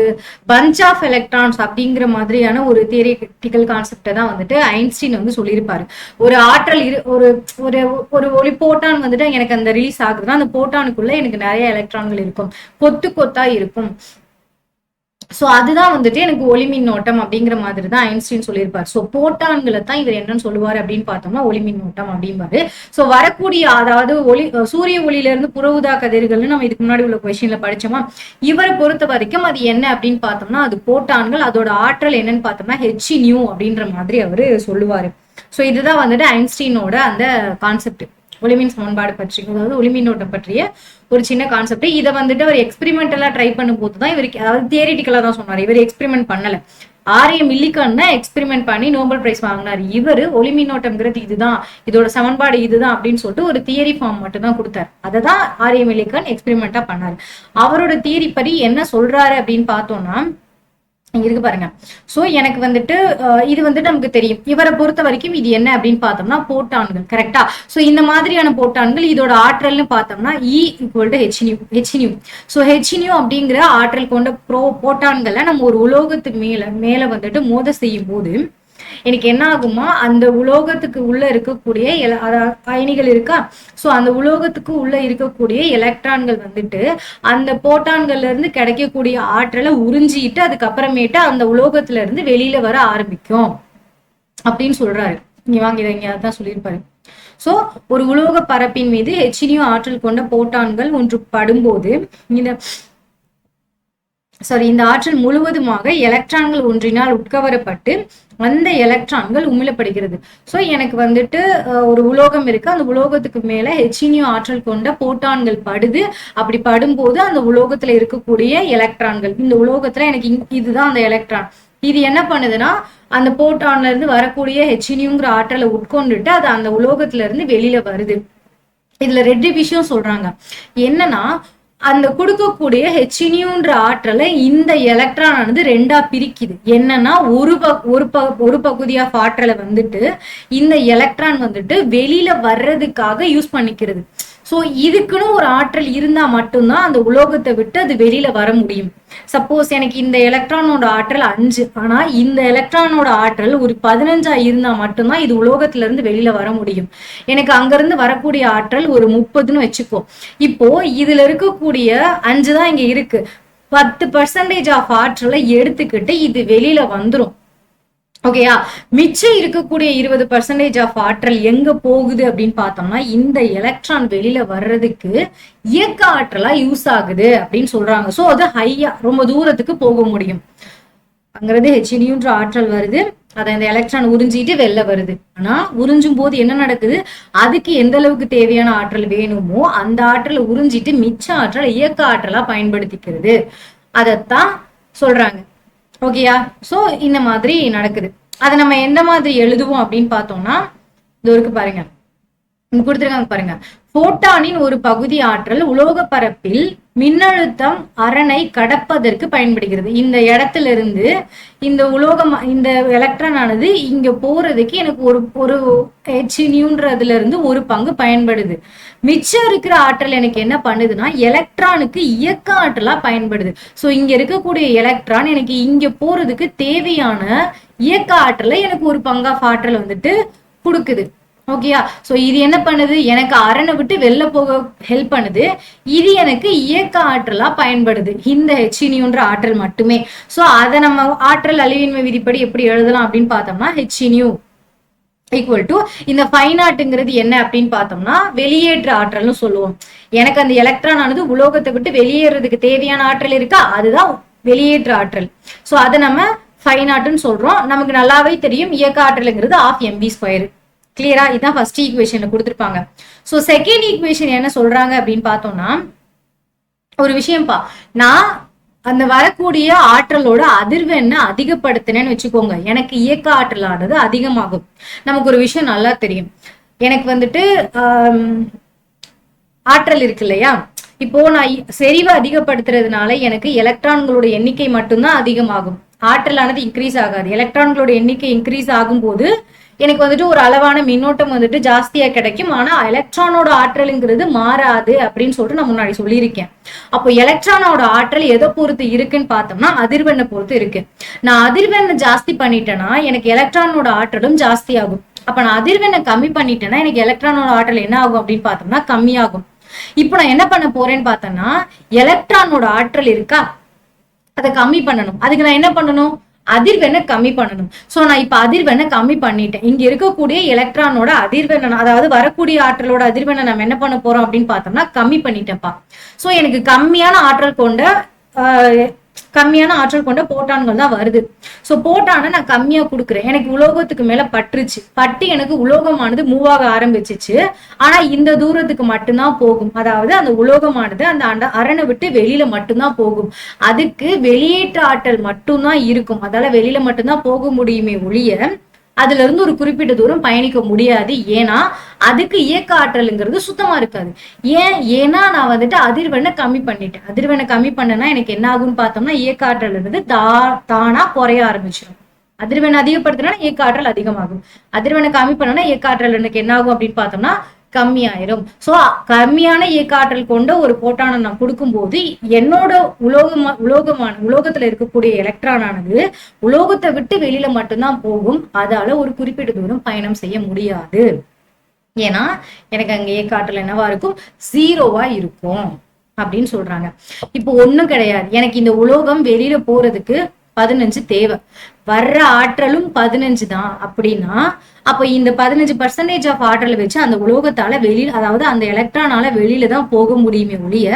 பஞ்ச் ஆஃப் எலக்ட்ரான்ஸ் அப்படிங்கிற மாதிரியான ஒரு தியரிட்டிக்கல் கான்செப்டை தான் வந்துட்டு ஐன்ஸ்டீன் வந்து சொல்லியிருப்பாரு. ஒரு ஆற்றல் ஒரு ஒரு ஒரு ஒளி போட்டான் வந்துட்டு எனக்கு அந்த ரிலீஸ் ஆகுதுன்னா அந்த போட்டானுக்குள்ள எனக்கு நிறைய எலக்ட்ரான்கள் இருக்கும், கொத்து கொத்தா இருக்கும். சோ அதுதான் வந்துட்டு எனக்கு ஒளிமின்னோட்டம் அப்படிங்கிற மாதிரி தான் ஐன்ஸ்டீன் சொல்லியிருப்பார். சோ போட்டான்களை தான் இவர் என்னன்னு சொல்லுவார் அப்படின்னு பார்த்தோம்னா ஒளிமின்னோட்டம் அப்படிம்பாரு. சோ வரக்கூடிய அதாவது சூரிய ஒளியில இருந்து புற ஊதா கதிர்கள்னு நம்ம இதுக்கு முன்னாடி உள்ள கொஸ்டின்ல படிச்சோமா, இவரை பொறுத்த வரைக்கும் அது என்ன அப்படின்னு பார்த்தோம்னா அது போட்டான்கள். அதோட ஆற்றல் என்னன்னு பார்த்தோம்னா h அப்படின்ற மாதிரி அவரு சொல்லுவாரு. சோ இதுதான் வந்துட்டு ஐன்ஸ்டீனோட அந்த கான்செப்ட் ஒளிமின் சமன்பாடு பற்றி, அதாவது ஒளிமின்னோட்டம் பற்றிய ஒரு சின்ன கான்செப்ட். இதை வந்துட்டு அவர் எக்ஸ்பெரிமெண்டலா ட்ரை பண்ணும் போதுதான் இவருக்கு, அதாவது தியரிட்டிக்கலா தான் சொன்னார், இவர் எக்ஸ்பெரிமெண்ட் பண்ணல. ஆர்ஏ மில்லிகான் தான் எக்ஸ்பெரிமெண்ட் பண்ணி நோபல் பிரைஸ் வாங்கினார். இவர் ஒளிமின்னோட்டம்ங்கிறது இதுதான், இதோட சமன்பாடு இதுதான் அப்படின்னு சொல்லிட்டு ஒரு தியரி ஃபார்ம் மட்டும் தான் கொடுத்தாரு. அதை தான் ஆர்ஏ மில்லிகான் எக்ஸ்பெரிமெண்டா பண்ணாரு. அவரோட தியரி படி என்ன சொல்றாரு அப்படின்னு பார்த்தோம்னா இங்க இருக்கு பாருங்க. சோ எனக்கு வந்துட்டு இது வந்துட்டு நமக்கு தெரியும். இவரை பொறுத்த வரைக்கும் இது என்ன அப்படின்னு பார்த்தோம்னா போட்டான்கள், கரெக்டா? சோ இந்த மாதிரியான போட்டான்கள் இதோட ஆற்றல்னு பார்த்தோம்னா E=hν. சோ hν அப்படிங்கிற ஆற்றல் கொண்ட போட்டான்களை நம்ம ஒரு உலோகத்துக்கு மேல வந்துட்டு மோத செய்யும் போது எனக்கு என்ன ஆகுமா, அந்த உலோகத்துக்கு உள்ள இருக்கக்கூடிய அயனிகள் இருக்கா, சோ அந்த உலோகத்துக்கு உள்ள இருக்கக்கூடிய எலக்ட்ரான்கள் வந்துட்டு அந்த போட்டான்கள்ல இருந்து கிடைக்கக்கூடிய ஆற்றலை உறிஞ்சிட்டு அதுக்கப்புறமேட்டு அந்த உலோகத்துல இருந்து வெளியில வர ஆரம்பிக்கும் அப்படின்னு சொல்றாரு. இங்க வாங்க, இதை இங்க அதான் சொல்லியிருப்பாரு. சோ ஒரு உலோக பரப்பின் மீது hν ஆற்றல் கொண்ட போட்டான்கள் ஒன்று படும்போது இந்த ஆற்றல் முழுவதுமாக எலக்ட்ரான்கள் ஒன்றினால் உட்கவரப்பட்டு அந்த எலக்ட்ரான்கள் உமிழப்படுகிறது. சோ எனக்கு வந்துட்டு ஒரு உலோகம் இருக்கு, அந்த உலோகத்துக்கு மேல hν ஆற்றல் கொண்ட போட்டான்கள் படுது. அப்படி படும்போது அந்த உலோகத்துல இருக்கக்கூடிய எலக்ட்ரான்கள், இந்த உலோகத்துல எனக்கு இதுதான் அந்த எலக்ட்ரான், இது என்ன பண்ணுதுன்னா அந்த போட்டான்ல இருந்து வரக்கூடிய hνங்கிற ஆற்றலை உட்கொண்டுட்டு அது அந்த உலோகத்துல இருந்து வெளியில வருது. இதுல ரெண்டு விஷயம் சொல்றாங்க. என்னன்னா அந்த கொடுக்கக்கூடிய hνன்ற ஆற்றலை இந்த எலக்ட்ரான் ஆனது ரெண்டா பிரிக்குது. என்னன்னா ஒரு பகுதி ஆஃப் ஆற்றலை வந்துட்டு இந்த எலக்ட்ரான் வந்துட்டு வெளியில வர்றதுக்காக யூஸ் பண்ணிக்கிறது. சோ இதுக்குன்னு ஒரு ஆற்றல் இருந்தா மட்டும்தான் அந்த உலோகத்தை விட்டு அது வெளியில வர முடியும். சப்போஸ் எனக்கு இந்த எலக்ட்ரானோட ஆற்றல் 5, ஆனா இந்த எலக்ட்ரானோட ஆற்றல் ஒரு 15 இருந்தா மட்டும்தான் இது உலோகத்துல இருந்து வெளியில வர முடியும். எனக்கு அங்க இருந்து வரக்கூடிய ஆற்றல் ஒரு 30ன்னு வச்சுக்கோ. இப்போ இதுல இருக்கக்கூடிய 5 தான் இங்க இருக்கு. 10% ஆஃப் ஆற்றலை எடுத்துக்கிட்டு இது வெளியில வந்துரும். ஓகேயா? மிச்சம் இருக்கக்கூடிய 20% ஆஃப் ஆற்றல் எங்க போகுது அப்படின்னு பார்த்தோம்னா இந்த எலக்ட்ரான் வெளியில வர்றதுக்கு இயக்க ஆற்றலா யூஸ் ஆகுது அப்படின்னு சொல்றாங்க. சோ அது ஹையா ரொம்ப தூரத்துக்கு போக முடியும். அங்கிறது hνன்ற ஆற்றல் வருது, அதை இந்த எலக்ட்ரான் உறிஞ்சிட்டு வெளில வருது. ஆனா உறிஞ்சும் போது என்ன நடக்குது, அதுக்கு எந்த அளவுக்கு தேவையான ஆற்றல் வேணுமோ அந்த ஆற்றலை உறிஞ்சிட்டு மிச்ச ஆற்றல் இயக்க ஆற்றலா பயன்படுத்திக்கிறது. அதைத்தான் சொல்றாங்க. ஓகேயா? சோ இந்த மாதிரி நடக்குது. அதை நம்ம எந்த மாதிரி எழுதுவோம் அப்படின்னு பார்த்தோம்னா இது இருக்கு பாருங்க, கொடுத்துருக்காங்க பாருங்க. போட்டானின் ஒரு பகுதி ஆற்றல் உலோக பரப்பில் மின்னழுத்தம் அரணை கடப்பதற்கு பயன்படுகிறது. இந்த இடத்துல இருந்து இந்த உலோகம், இந்த எலக்ட்ரான் ஆனது இங்க போறதுக்கு எனக்கு ஒரு hνன்றதுல இருந்து ஒரு பங்கு பயன்படுது. மிச்சம் இருக்கிற ஆற்றல் எனக்கு என்ன பண்ணுதுன்னா எலக்ட்ரானுக்கு இயக்க ஆற்றலா பயன்படுது. சோ இங்க இருக்கக்கூடிய எலக்ட்ரான் எனக்கு இங்க போறதுக்கு தேவையான இயக்க ஆற்றலை எனக்கு ஒரு பங்காஃப் ஆற்றல் வந்துட்டு கொடுக்குது. ஓகேயா? சோ இது என்ன பண்ணுது, எனக்கு அரணை விட்டு வெளில போக ஹெல்ப் பண்ணுது. இது எனக்கு இயக்க ஆற்றலா பயன்படுது, இந்த hνன்ற ஆற்றல் மட்டுமே. சோ அதை நம்ம ஆற்றல் அழிவின்மை விதிப்படி எப்படி எழுதலாம் அப்படின்னு பார்த்தோம்னா hν ஈக்குவல் டு இந்த φ0ங்கிறது என்ன அப்படின்னு பார்த்தோம்னா வெளியேற்ற ஆற்றல்னு சொல்லுவோம். எனக்கு அந்த எலக்ட்ரான் ஆனது உலோகத்தை விட்டு வெளியேறதுக்கு தேவையான ஆற்றல் இருக்கா, அதுதான் வெளியேற்ற ஆற்றல். சோ அதை நம்ம φ0ன்னு சொல்றோம். நமக்கு நல்லாவே தெரியும் இயக்க ஆற்றல்ங்கிறது 12mv². கிளியரா? இதுதான் ஃபர்ஸ்ட் ஈக்குவேஷன்ல கொடுத்துருப்பாங்க. சோ செகண்ட் ஈக்குவேஷன் என்ன சொல்றாங்க அப்படின்னு பார்த்தோம்னா ஒரு விஷயம்ப்பா, நான் அந்த வரக்கூடிய ஆற்றலோட அதிர்வெண்ணை அதிகப்படுத்தினேன்னு வச்சுக்கோங்க, எனக்கு இயக்க ஆற்றலானது அதிகமாகும். நமக்கு ஒரு விஷயம் நல்லா தெரியும், எனக்கு வந்துட்டு ஆற்றல் இருக்கு இல்லையா, இப்போ நான் செறிவை அதிகப்படுத்துறதுனால எனக்கு எலக்ட்ரான்களோட எண்ணிக்கை மட்டும்தான் அதிகமாகும், ஆற்றலானது இன்க்ரீஸ் ஆகாது. எலக்ட்ரான்களோட எண்ணிக்கை இன்க்ரீஸ் ஆகும் போது எனக்கு வந்துட்டு ஒரு அளவான மின்னோட்டம் வந்துட்டு ஜாஸ்தியா கிடைக்கும். ஆனா எலக்ட்ரானோட ஆற்றலுங்கிறது மாறாது அப்படின்னு சொல்லிட்டு நான் முன்னாடி சொல்லியிருக்கேன். அப்போ எலக்ட்ரானோட ஆற்றல் எதை பொறுத்து இருக்குன்னு பார்த்தோம்னா அதிர்வெண்ணை பொறுத்து இருக்கு. நான் அதிர்வெண்ணை ஜாஸ்தி பண்ணிட்டேன்னா எனக்கு எலக்ட்ரானோட ஆற்றலும் ஜாஸ்தி ஆகும். அப்ப நான் அதிர்வெண்ணை கம்மி பண்ணிட்டேன்னா எனக்கு எலக்ட்ரானோட ஆற்றல் என்ன ஆகும் அப்படின்னு பார்த்தோம்னா கம்மியாகும். இப்போ நான் என்ன பண்ண போறேன்னு பார்த்தோம்னா எலக்ட்ரானோட ஆற்றல் இருக்கா, அதை கம்மி பண்ணணும். அதுக்கு நான் என்ன பண்ணணும்? அதிர்வெண்ணை கம்மி பண்ணணும். சோ நான் இப்ப அதிர்வெண்ணை கம்மி பண்ணிட்டேன். இங்க இருக்கக்கூடிய எலக்ட்ரானோட அதிர்வெண்ணை, அதாவது வரக்கூடிய ஆற்றலோட அதிர்வெண்ணை நம்ம என்ன பண்ண போறோம் அப்படின்னு பார்த்தோம்னா கம்மி பண்ணிட்டேன்ப்பா. சோ எனக்கு கம்மியான ஆற்றல் கொண்ட போட்டான்கள் தான் வருது. சோ போட்டான நான் கம்மியா கொடுக்குறேன். எனக்கு உலோகத்துக்கு மேல பட்டு எனக்கு உலோகமானது மூவ் ஆக ஆரம்பிச்சிச்சு. ஆனா இந்த தூரத்துக்கு மட்டும்தான் போகும். அதாவது அந்த உலோகமானது அந்த அரணை விட்டு வெளியில மட்டும்தான் போகும். அதுக்கு வெளியேற்ற ஆற்றல் மட்டும்தான் இருக்கும். அதால வெளியில மட்டும்தான் போக முடியுமே ஒழிய அதுல இருந்து ஒரு குறிப்பிட்ட தூரம் பயணிக்க முடியாது. ஏன்னா அதுக்கு இயக்க ஆற்றல்ங்கிறது சுத்தமா இருக்காது. ஏன்னா நான் வந்துட்டு அதிர்வெண்ணை கம்மி பண்ணிட்டேன். அதிர்வெண்ணை கம்மி பண்ணனா எனக்கு என்ன ஆகும்னு பார்த்தோம்னா இயக்க ஆற்றல் இருந்து தானா குறைய ஆரம்பிச்சிடும். அதிர்வெண்ணை அதிகப்படுத்தினா இயக்க ஆற்றல் அதிகமாகும். அதிர்வெண்ணை கம்மி பண்ணனா இயக்க ஆற்றல் எனக்கு என்ன ஆகும் அப்படின்னு பார்த்தோம்னா கம்மியாயிரும். சோ கம்மியான இயக்க ஆற்றல் கொண்ட ஒரு போட்டானை நான் கொடுக்கும்போது என்னோட உலோகத்துல இருக்கக்கூடிய எலக்ட்ரான் ஆனது உலோகத்தை விட்டு வெளியில மட்டும்தான் போகும். அதால ஒரு குறிப்பிட்ட தூரம் பயணம் செய்ய முடியாது. ஏன்னா எனக்கு அங்க இயக்க ஆற்றல் என்னவா இருக்கும்? 0வா இருக்கும் அப்படின்னு சொல்றாங்க. இப்போ ஒண்ணும் கிடையாது. எனக்கு இந்த உலோகம் வெளியில போறதுக்கு 15 தேவை. வர்ற ஆற்றலும் 15 தான் அப்படின்னா அப்ப இந்த 15% ஆஃப் ஆற்றலை வச்சு அந்த உலோகத்தால வெளியில, அதாவது அந்த எலக்ட்ரானால வெளியில தான் போக முடியுமே ஒழிய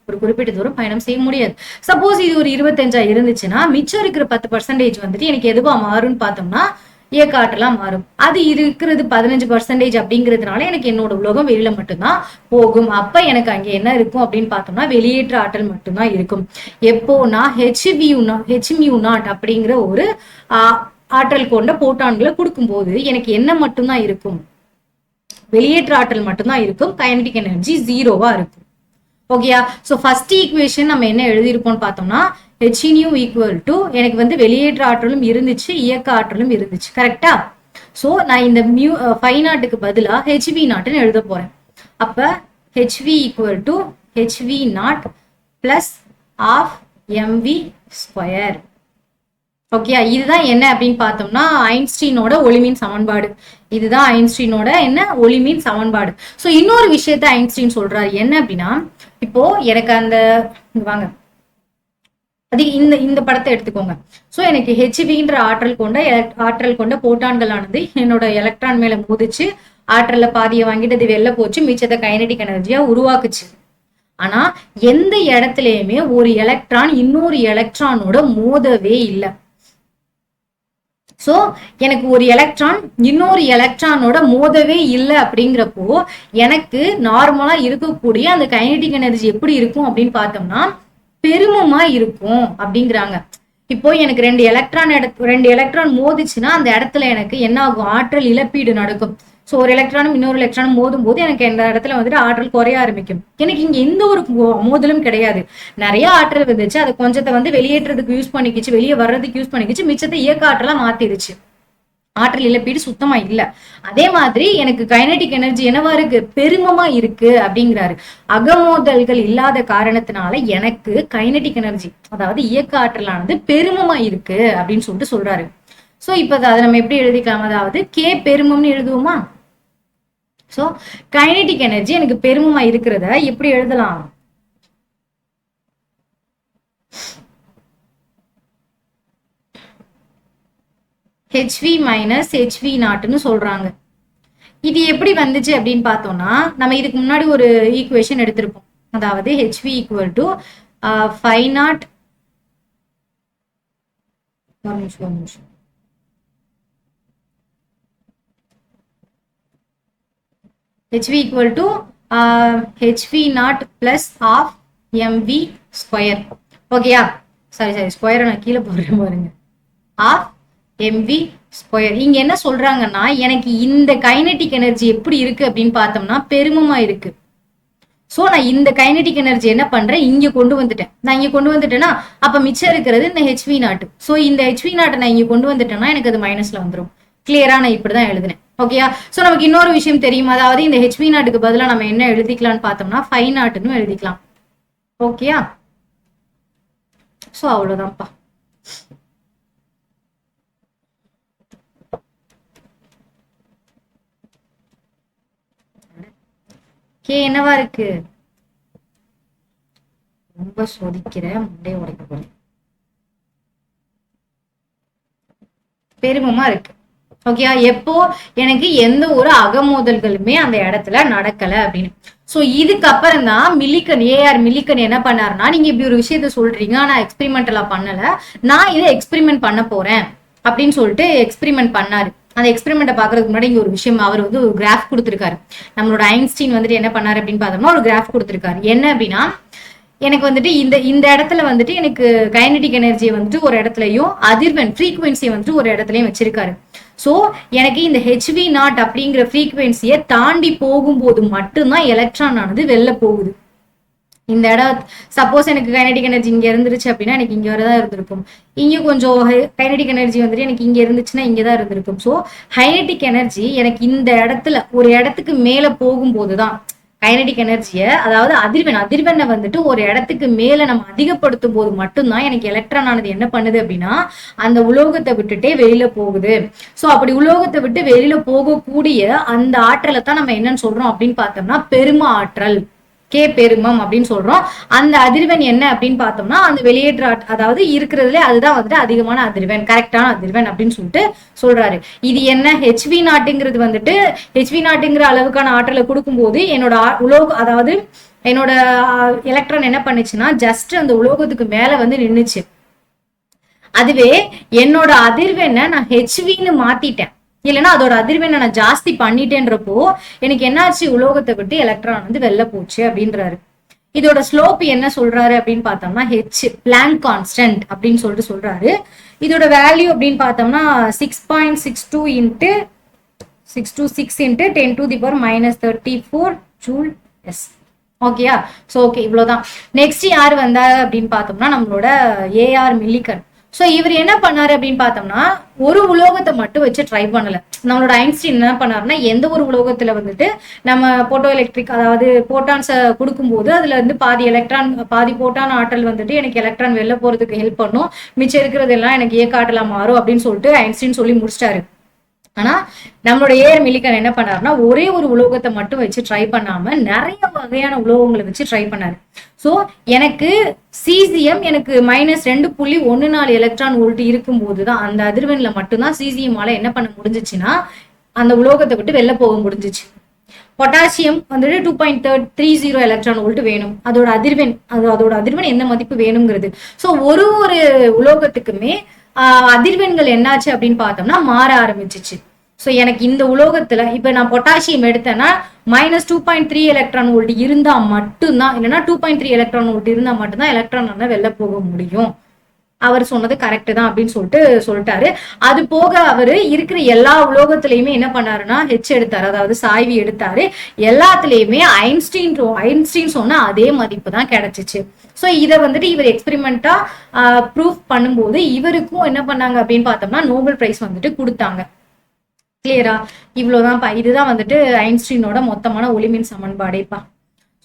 ஒரு குறிப்பிட்ட தூரம் பயணம் செய்ய முடியாது. சப்போஸ் இது ஒரு 25 இருந்துச்சுன்னா மிச்சம் இருக்கிற 10% வந்துட்டு எனக்கு எதுவா மாறும்னு பார்த்தோம்னா இயக்க ஆற்றலா மாறும். அது இருக்கிறது 15% அப்படிங்கிறதுனால எனக்கு என்னோட உலோகம் வெளியில மட்டும்தான் போகும். அப்ப எனக்கு அங்க என்ன இருக்கும் அப்படின்னு பார்த்தோம்னா வெளியேற்ற ஆற்றல் மட்டும்தான் இருக்கும். எப்போனா ஹெச்மியூ0 அப்படிங்கிற ஒரு ஆற்றல் கொண்ட போட்டான்களை கொடுக்கும்போது எனக்கு என்ன மட்டும்தான் இருக்கும்? வெளியேற்ற ஆற்றல் மட்டும்தான் இருக்கும். கைனடிக் எனர்ஜி 0வா இருக்கும். ஓகேயா? சோ ஃபர்ஸ்ட் ஈக்குவேஷன் நம்ம என்ன எழுதியிருப்போம்னு பார்த்தோம்னா ஹெச்இனியூ ஈக்குவல் டு எனக்கு வந்து வெளியேற்ற ஆற்றலும் இருந்துச்சு, இயக்க ஆற்றலும் இருந்துச்சு. கரெக்டா? சோ நான் இந்த φ0க்கு பதிலா HV0ன்னு எழுத போறேன். அப்ப HV equal to HV0 plus half mv square. Okay, இதுதான் என்ன அப்படின்னு பார்த்தோம்னா ஐன்ஸ்டீனோட ஒளிமின் சமன்பாடு. இதுதான் ஐன்ஸ்டீனோட என்ன ஒளிமின் சமன்பாடு. சோ இன்னொரு விஷயத்த ஐன்ஸ்டீன் சொல்றாரு என்ன அப்படின்னா, இப்போ எனக்கு அந்த வாங்க அது இந்த படத்தை எடுத்துக்கோங்க. சோ எனக்கு ஹெச்வின்ற ஆற்றல் கொண்ட போட்டான்களானது என்னோட எலக்ட்ரான் மேல மோதிச்சு ஆற்றல்ல பாதியை வாங்கிட்டு அது வெளில போச்சு, மிச்சத்தை கைனடிக் எனர்ஜியா உருவாக்குச்சு. ஆனா எந்த இடத்துலயுமே ஒரு எலக்ட்ரான் இன்னொரு எலக்ட்ரானோட மோதவே இல்லை. சோ எனக்கு ஒரு எலக்ட்ரான் இன்னொரு எலக்ட்ரானோட மோதவே இல்லை அப்படிங்கிறப்போ எனக்கு நார்மலா இருக்கக்கூடிய அந்த கைனடிக் எனர்ஜி எப்படி இருக்கும் அப்படின்னு பார்த்தோம்னா பெருமமா இருக்கும் அப்படிங்கிறாங்க. இப்போ எனக்கு ரெண்டு எலக்ட்ரான் மோதிச்சுன்னா அந்த இடத்துல எனக்கு என்ன ஆகும்? ஆற்றல் இழப்பீடு நடக்கும். சோ ஒரு எலக்ட்ரானும் இன்னொரு எலக்ட்ரானும் மோதும் போது எனக்கு இந்த இடத்துல வந்துட்டு ஆற்றல் குறைய ஆரம்பிக்கும். எனக்கு இங்க எந்த ஒரு மோதலும் கிடையாது. நிறைய ஆற்றல் வந்துச்சு, அதை கொஞ்சத்தை வந்து வெளியேற்றதுக்கு யூஸ் பண்ணிக்கிச்சு, வெளியே வர்றதுக்கு யூஸ் பண்ணிக்கிச்சு, மிச்சத்தை இயக்க ஆற்றலா மாத்திடுச்சு. ஆற்றல் இழப்பீடு சுத்தமா இல்ல. அதே மாதிரி எனக்கு கைனடிக் எனர்ஜி என்னவா இருக்கு? பெருமமா இருக்கு அப்படிங்கிறாரு. அகமோதல்கள் இல்லாத காரணத்தினால எனக்கு கைனடிக் எனர்ஜி, அதாவது இயக்க ஆற்றலானது பெருமமா இருக்கு அப்படின்னு சொல்லிட்டு சொல்றாரு. சோ இப்ப அதை நம்ம எப்படி எழுதிக்கலாம்? அதாவது கே பெருமம்னு எழுதுவோமா? சோ கைனடிக் எனர்ஜி எனக்கு பெருமமா இருக்கிறத எப்படி எழுதலாம்? HV மைனஸ் HV0ன்னு சொல்றாங்க. இது எப்படி வந்துச்சு அப்படின்னு பார்த்தோம்னா நம்ம இதுக்கு முன்னாடி ஒரு ஈக்குவேஷன் எடுத்திருப்போம். அதாவது HV equal to φ0 HV equal to HV0 plus of mv square. ஓகேயா? சாரி ஸ்கொயரை நான் கீழே போடுறேன் பாருங்க. Of mv square. இங்க என்ன சொல்றாங்கன்னா எனக்கு இந்த கைனடிக் எனர்ஜி எப்படி இருக்கு அப்படின்னு பார்த்தோம்னா பெருமமா இருக்கு. சோ நான் இந்த கைனடிக் எனர்ஜி என்ன பண்றேன்? இங்க கொண்டு வந்துட்டேன். நான் இங்க கொண்டு வந்துட்டேன்னா அப்ப மிச்சம் இருக்கிறது இந்த HV0. சோ இந்த HV0 நான் இங்க கொண்டு வந்துட்டேன்னா எனக்கு அது மைனஸ்ல வந்துடும். கிளியரா நான் இப்படிதான் எழுதுனேன். ஓகேயா? சோ நமக்கு இன்னொரு விஷயம் தெரியும். அதாவது இந்த HV0க்கு பதிலா நம்ம என்ன எழுதிக்கலாம்னு பார்த்தோம்னா φ0ன்னு எழுதிக்கலாம். ஓகேயா? சோ அவ்வளவுதான்ப்பா. கே என்னவா இருக்கு? ரொம்ப சோதிக்கிற முட்டையை உடைக்க போறேன். பெருமமா இருக்கு. ஓகே, எப்போ எனக்கு எந்த ஒரு அகமோதல்களுமே அந்த இடத்துல நடக்கல அப்படின்னு. சோ இதுக்கப்புறம் தான் மில்லிகன், ஏஆர் மில்லிகன் என்ன பண்ணாருன்னா, நீங்க இப்படி ஒரு விஷயத்த சொல்றீங்க, ஆனா எக்ஸ்பெரிமெண்டலா பண்ணல, நான் இதை எக்ஸ்பெரிமெண்ட் பண்ண போறேன் அப்படின்னு சொல்லிட்டு எக்ஸ்பெரிமெண்ட் பண்ணாரு. அந்த எக்ஸ்பெரிமெண்ட்டை பாக்குறதுக்கு முன்னாடி இங்க ஒரு விஷயம், அவர் வந்து ஒரு கிராஃப் கொடுத்திருக்காரு. நம்மளோட ஐன்ஸ்டீன் வந்துட்டு என்ன பண்ணாரு அப்படின்னு பார்த்தோம்னா, ஒரு கிராஃப் கொடுத்திருக்காரு. என்ன அப்படின்னா, எனக்கு வந்துட்டு இந்த இந்த இடத்துல வந்துட்டு எனக்கு கைனடிக் எனர்ஜியை வந்துட்டு ஒரு இடத்துலயும், அதிர்வெண் ஃப்ரீக்வன்சியை வந்துட்டு ஒரு இடத்துலயும் வச்சிருக்காரு. ஸோ எனக்கு இந்த ஹெச்வி நாட் அப்படிங்கிற ஃப்ரீக்வன்சியை தாண்டி போகும்போது மட்டும்தான் எலக்ட்ரான் ஆனது வெளில போகுது. இந்த இடம் சப்போஸ் எனக்கு கைனடிக் எனர்ஜி இங்க இருந்துருச்சு அப்படின்னா எனக்கு இங்க வரதான் இருந்திருக்கும். இங்க கொஞ்சம் கைனடிக் எனர்ஜி வந்துட்டு எனக்கு இங்க இருந்துச்சுன்னா இங்கதான் இருந்திருக்கும். ஸோ கைனடிக் எனர்ஜி எனக்கு இந்த இடத்துல ஒரு இடத்துக்கு மேல போகும்போதுதான் கைனடிக் எனர்ஜியை, அதாவது அதிர்வெண்ணை வந்துட்டு ஒரு இடத்துக்கு மேல நம்ம அதிகப்படுத்தும் போது மட்டும்தான் எனக்கு எலக்ட்ரான் ஆனது என்ன பண்ணுது அப்படின்னா அந்த உலோகத்தை விட்டுட்டே வெளியில போகுது. சோ அப்படி உலோகத்தை விட்டு வெளியில போகக்கூடிய அந்த ஆற்றலை தான் நம்ம என்னன்னு சொல்றோம் அப்படின்னு பார்த்தோம்னா பெரும ஆற்றல், கே பெருமம் அப்படின்னு சொல்றோம். அந்த அதிர்வெண் என்ன அப்படின்னு பார்த்தோம்னா அந்த வெளியேற்ற, அதாவது இருக்கிறதுல அதுதான் வந்துட்டு அதிகமான அதிர்வெண், கரெக்டான அதிர்வெண் அப்படின்னு சொல்லிட்டு சொல்றாரு. இது என்ன ஹெச்வி நாட்டுங்கிறது வந்துட்டு ஹெச்வி நாட்டுங்கிற அளவுக்கான ஆற்றலை கொடுக்கும்போது என்னோட அதாவது என்னோட எலக்ட்ரான் என்ன பண்ணுச்சுன்னா ஜஸ்ட் அந்த உலோகத்துக்கு மேல வந்து நின்னுச்சு. அதுவே என்னோட அதிர்வெண்ணை நான் ஹெச்வின்னு மாத்திட்டேன், இல்லைன்னா அதோட அதிர்வெண்ணை நான் ஜாஸ்தி பண்ணிட்டேன்றப்போ எனக்கு என்னாச்சு, உலோகத்தை விட்டு எலக்ட்ரான் வந்து வெளில போச்சு அப்படின்றாரு. இதோட ஸ்லோப் என்ன சொல்றாரு அப்படின்னு பார்த்தோம்னா ஹெச் பிளாங்க் கான்ஸ்டன்ட் அப்படின்னு சொல்லிட்டு சொல்றாரு. இதோட வேல்யூ அப்படின்னு பார்த்தோம்னா 6.62 இன்ட்டு 626 இன்ட்டு 10⁻⁻34 ஜூல் எஸ். ஓகேயா? ஸோ ஓகே, இவ்வளோதான். நெக்ஸ்ட் யார் வந்தாரு அப்படின்னு பார்த்தோம்னா நம்மளோட ஏஆர் மில்லிகன். ஸோ இவர் என்ன பண்ணாரு அப்படின்னு பார்த்தோம்னா ஒரு உலோகத்தை மட்டும் வச்சு ட்ரை பண்ணல. நம்மளோட ஐன்ஸ்டீன் என்ன பண்ணாருன்னா எந்த ஒரு உலோகத்துல வந்துட்டு நம்ம போட்டோ எலக்ட்ரிக், அதாவது போட்டான்ஸை கொடுக்கும்போது அதுல இருந்து பாதி எலக்ட்ரான் பாதி போட்டான் ஆற்றல் வந்துட்டு எனக்கு எலக்ட்ரான் வெளில போறதுக்கு ஹெல்ப் பண்ணும், மிச்சம் இருக்கிறது எல்லாம் எனக்கு இயக்க ஆற்றலா மாறும் அப்படின்னு சொல்லிட்டு ஐன்ஸ்டீன் சொல்லி முடிச்சிட்டாரு. ஆனா நம்மளோட ஏஆர் மில்லிகன் என்ன பண்ணாருன்னா ஒரே ஒரு உலோகத்தை மட்டும் வச்சு ட்ரை பண்ணாம நிறைய வகையான உலோகங்களை வச்சு ட்ரை பண்ணாரு. சோ எனக்கு சீசியம் எனக்கு -2.14 எலக்ட்ரான் வோல்ட் இருக்கும் போதுதான் அந்த அதிர்வெண்ல மட்டும்தான் சீசியமால என்ன பண்ண முடிஞ்சிச்சுன்னா அந்த உலோகத்தை விட்டு வெளில போக முடிஞ்சிச்சு. பொட்டாசியம் வந்துட்டு 2.30 எலக்ட்ரான் வோல்ட் வேணும், அதோட அதிர்வெண் எந்த மதிப்பு வேணுங்கிறது. சோ ஒரு உலோகத்துக்குமே அதிர்வெண்கள் என்னாச்சு அப்படின்னு பார்த்தோம்னா மாற ஆரம்பிச்சிச்சு. ஸோ எனக்கு இந்த உலோகத்துல இப்ப நான் பொட்டாசியம் எடுத்தேன்னா -2.3 எலக்ட்ரான் வோல்ட் இருந்தா மட்டும்தான், இல்லைன்னா 2.3 எலக்ட்ரான் வோல்ட் இருந்தா மட்டும்தான் எலக்ட்ரான் வந்து வெளில போக முடியும். அவர் சொன்னது கரெக்ட் தான் அப்படின்னு சொல்லிட்டாரு. அது போக அவரு இருக்கிற எல்லா உலோகத்திலயுமே என்ன பண்ணாருன்னா ஹெச் எடுத்தாரு, அதாவது சாய்வி எடுத்தாரு. எல்லாத்துலயுமே ஐன்ஸ்டீன் சொன்ன அதே மதிப்பு தான் கிடைச்சிச்சு. ஸோ இதை வந்துட்டு இவர் எக்ஸ்பெரிமெண்டா ப்ரூஃப் பண்ணும்போது இவருக்கும் என்ன பண்ணாங்க அப்படின்னு பார்த்தோம்னா நோபல் பிரைஸ் வந்துட்டு கொடுத்தாங்க. கிளியரா? இவ்வளவுதான்ப்பா. இதுதான் வந்துட்டு ஐன்ஸ்டீனோட மொத்தமான ஒளிமின் சமன்பாடேப்பா.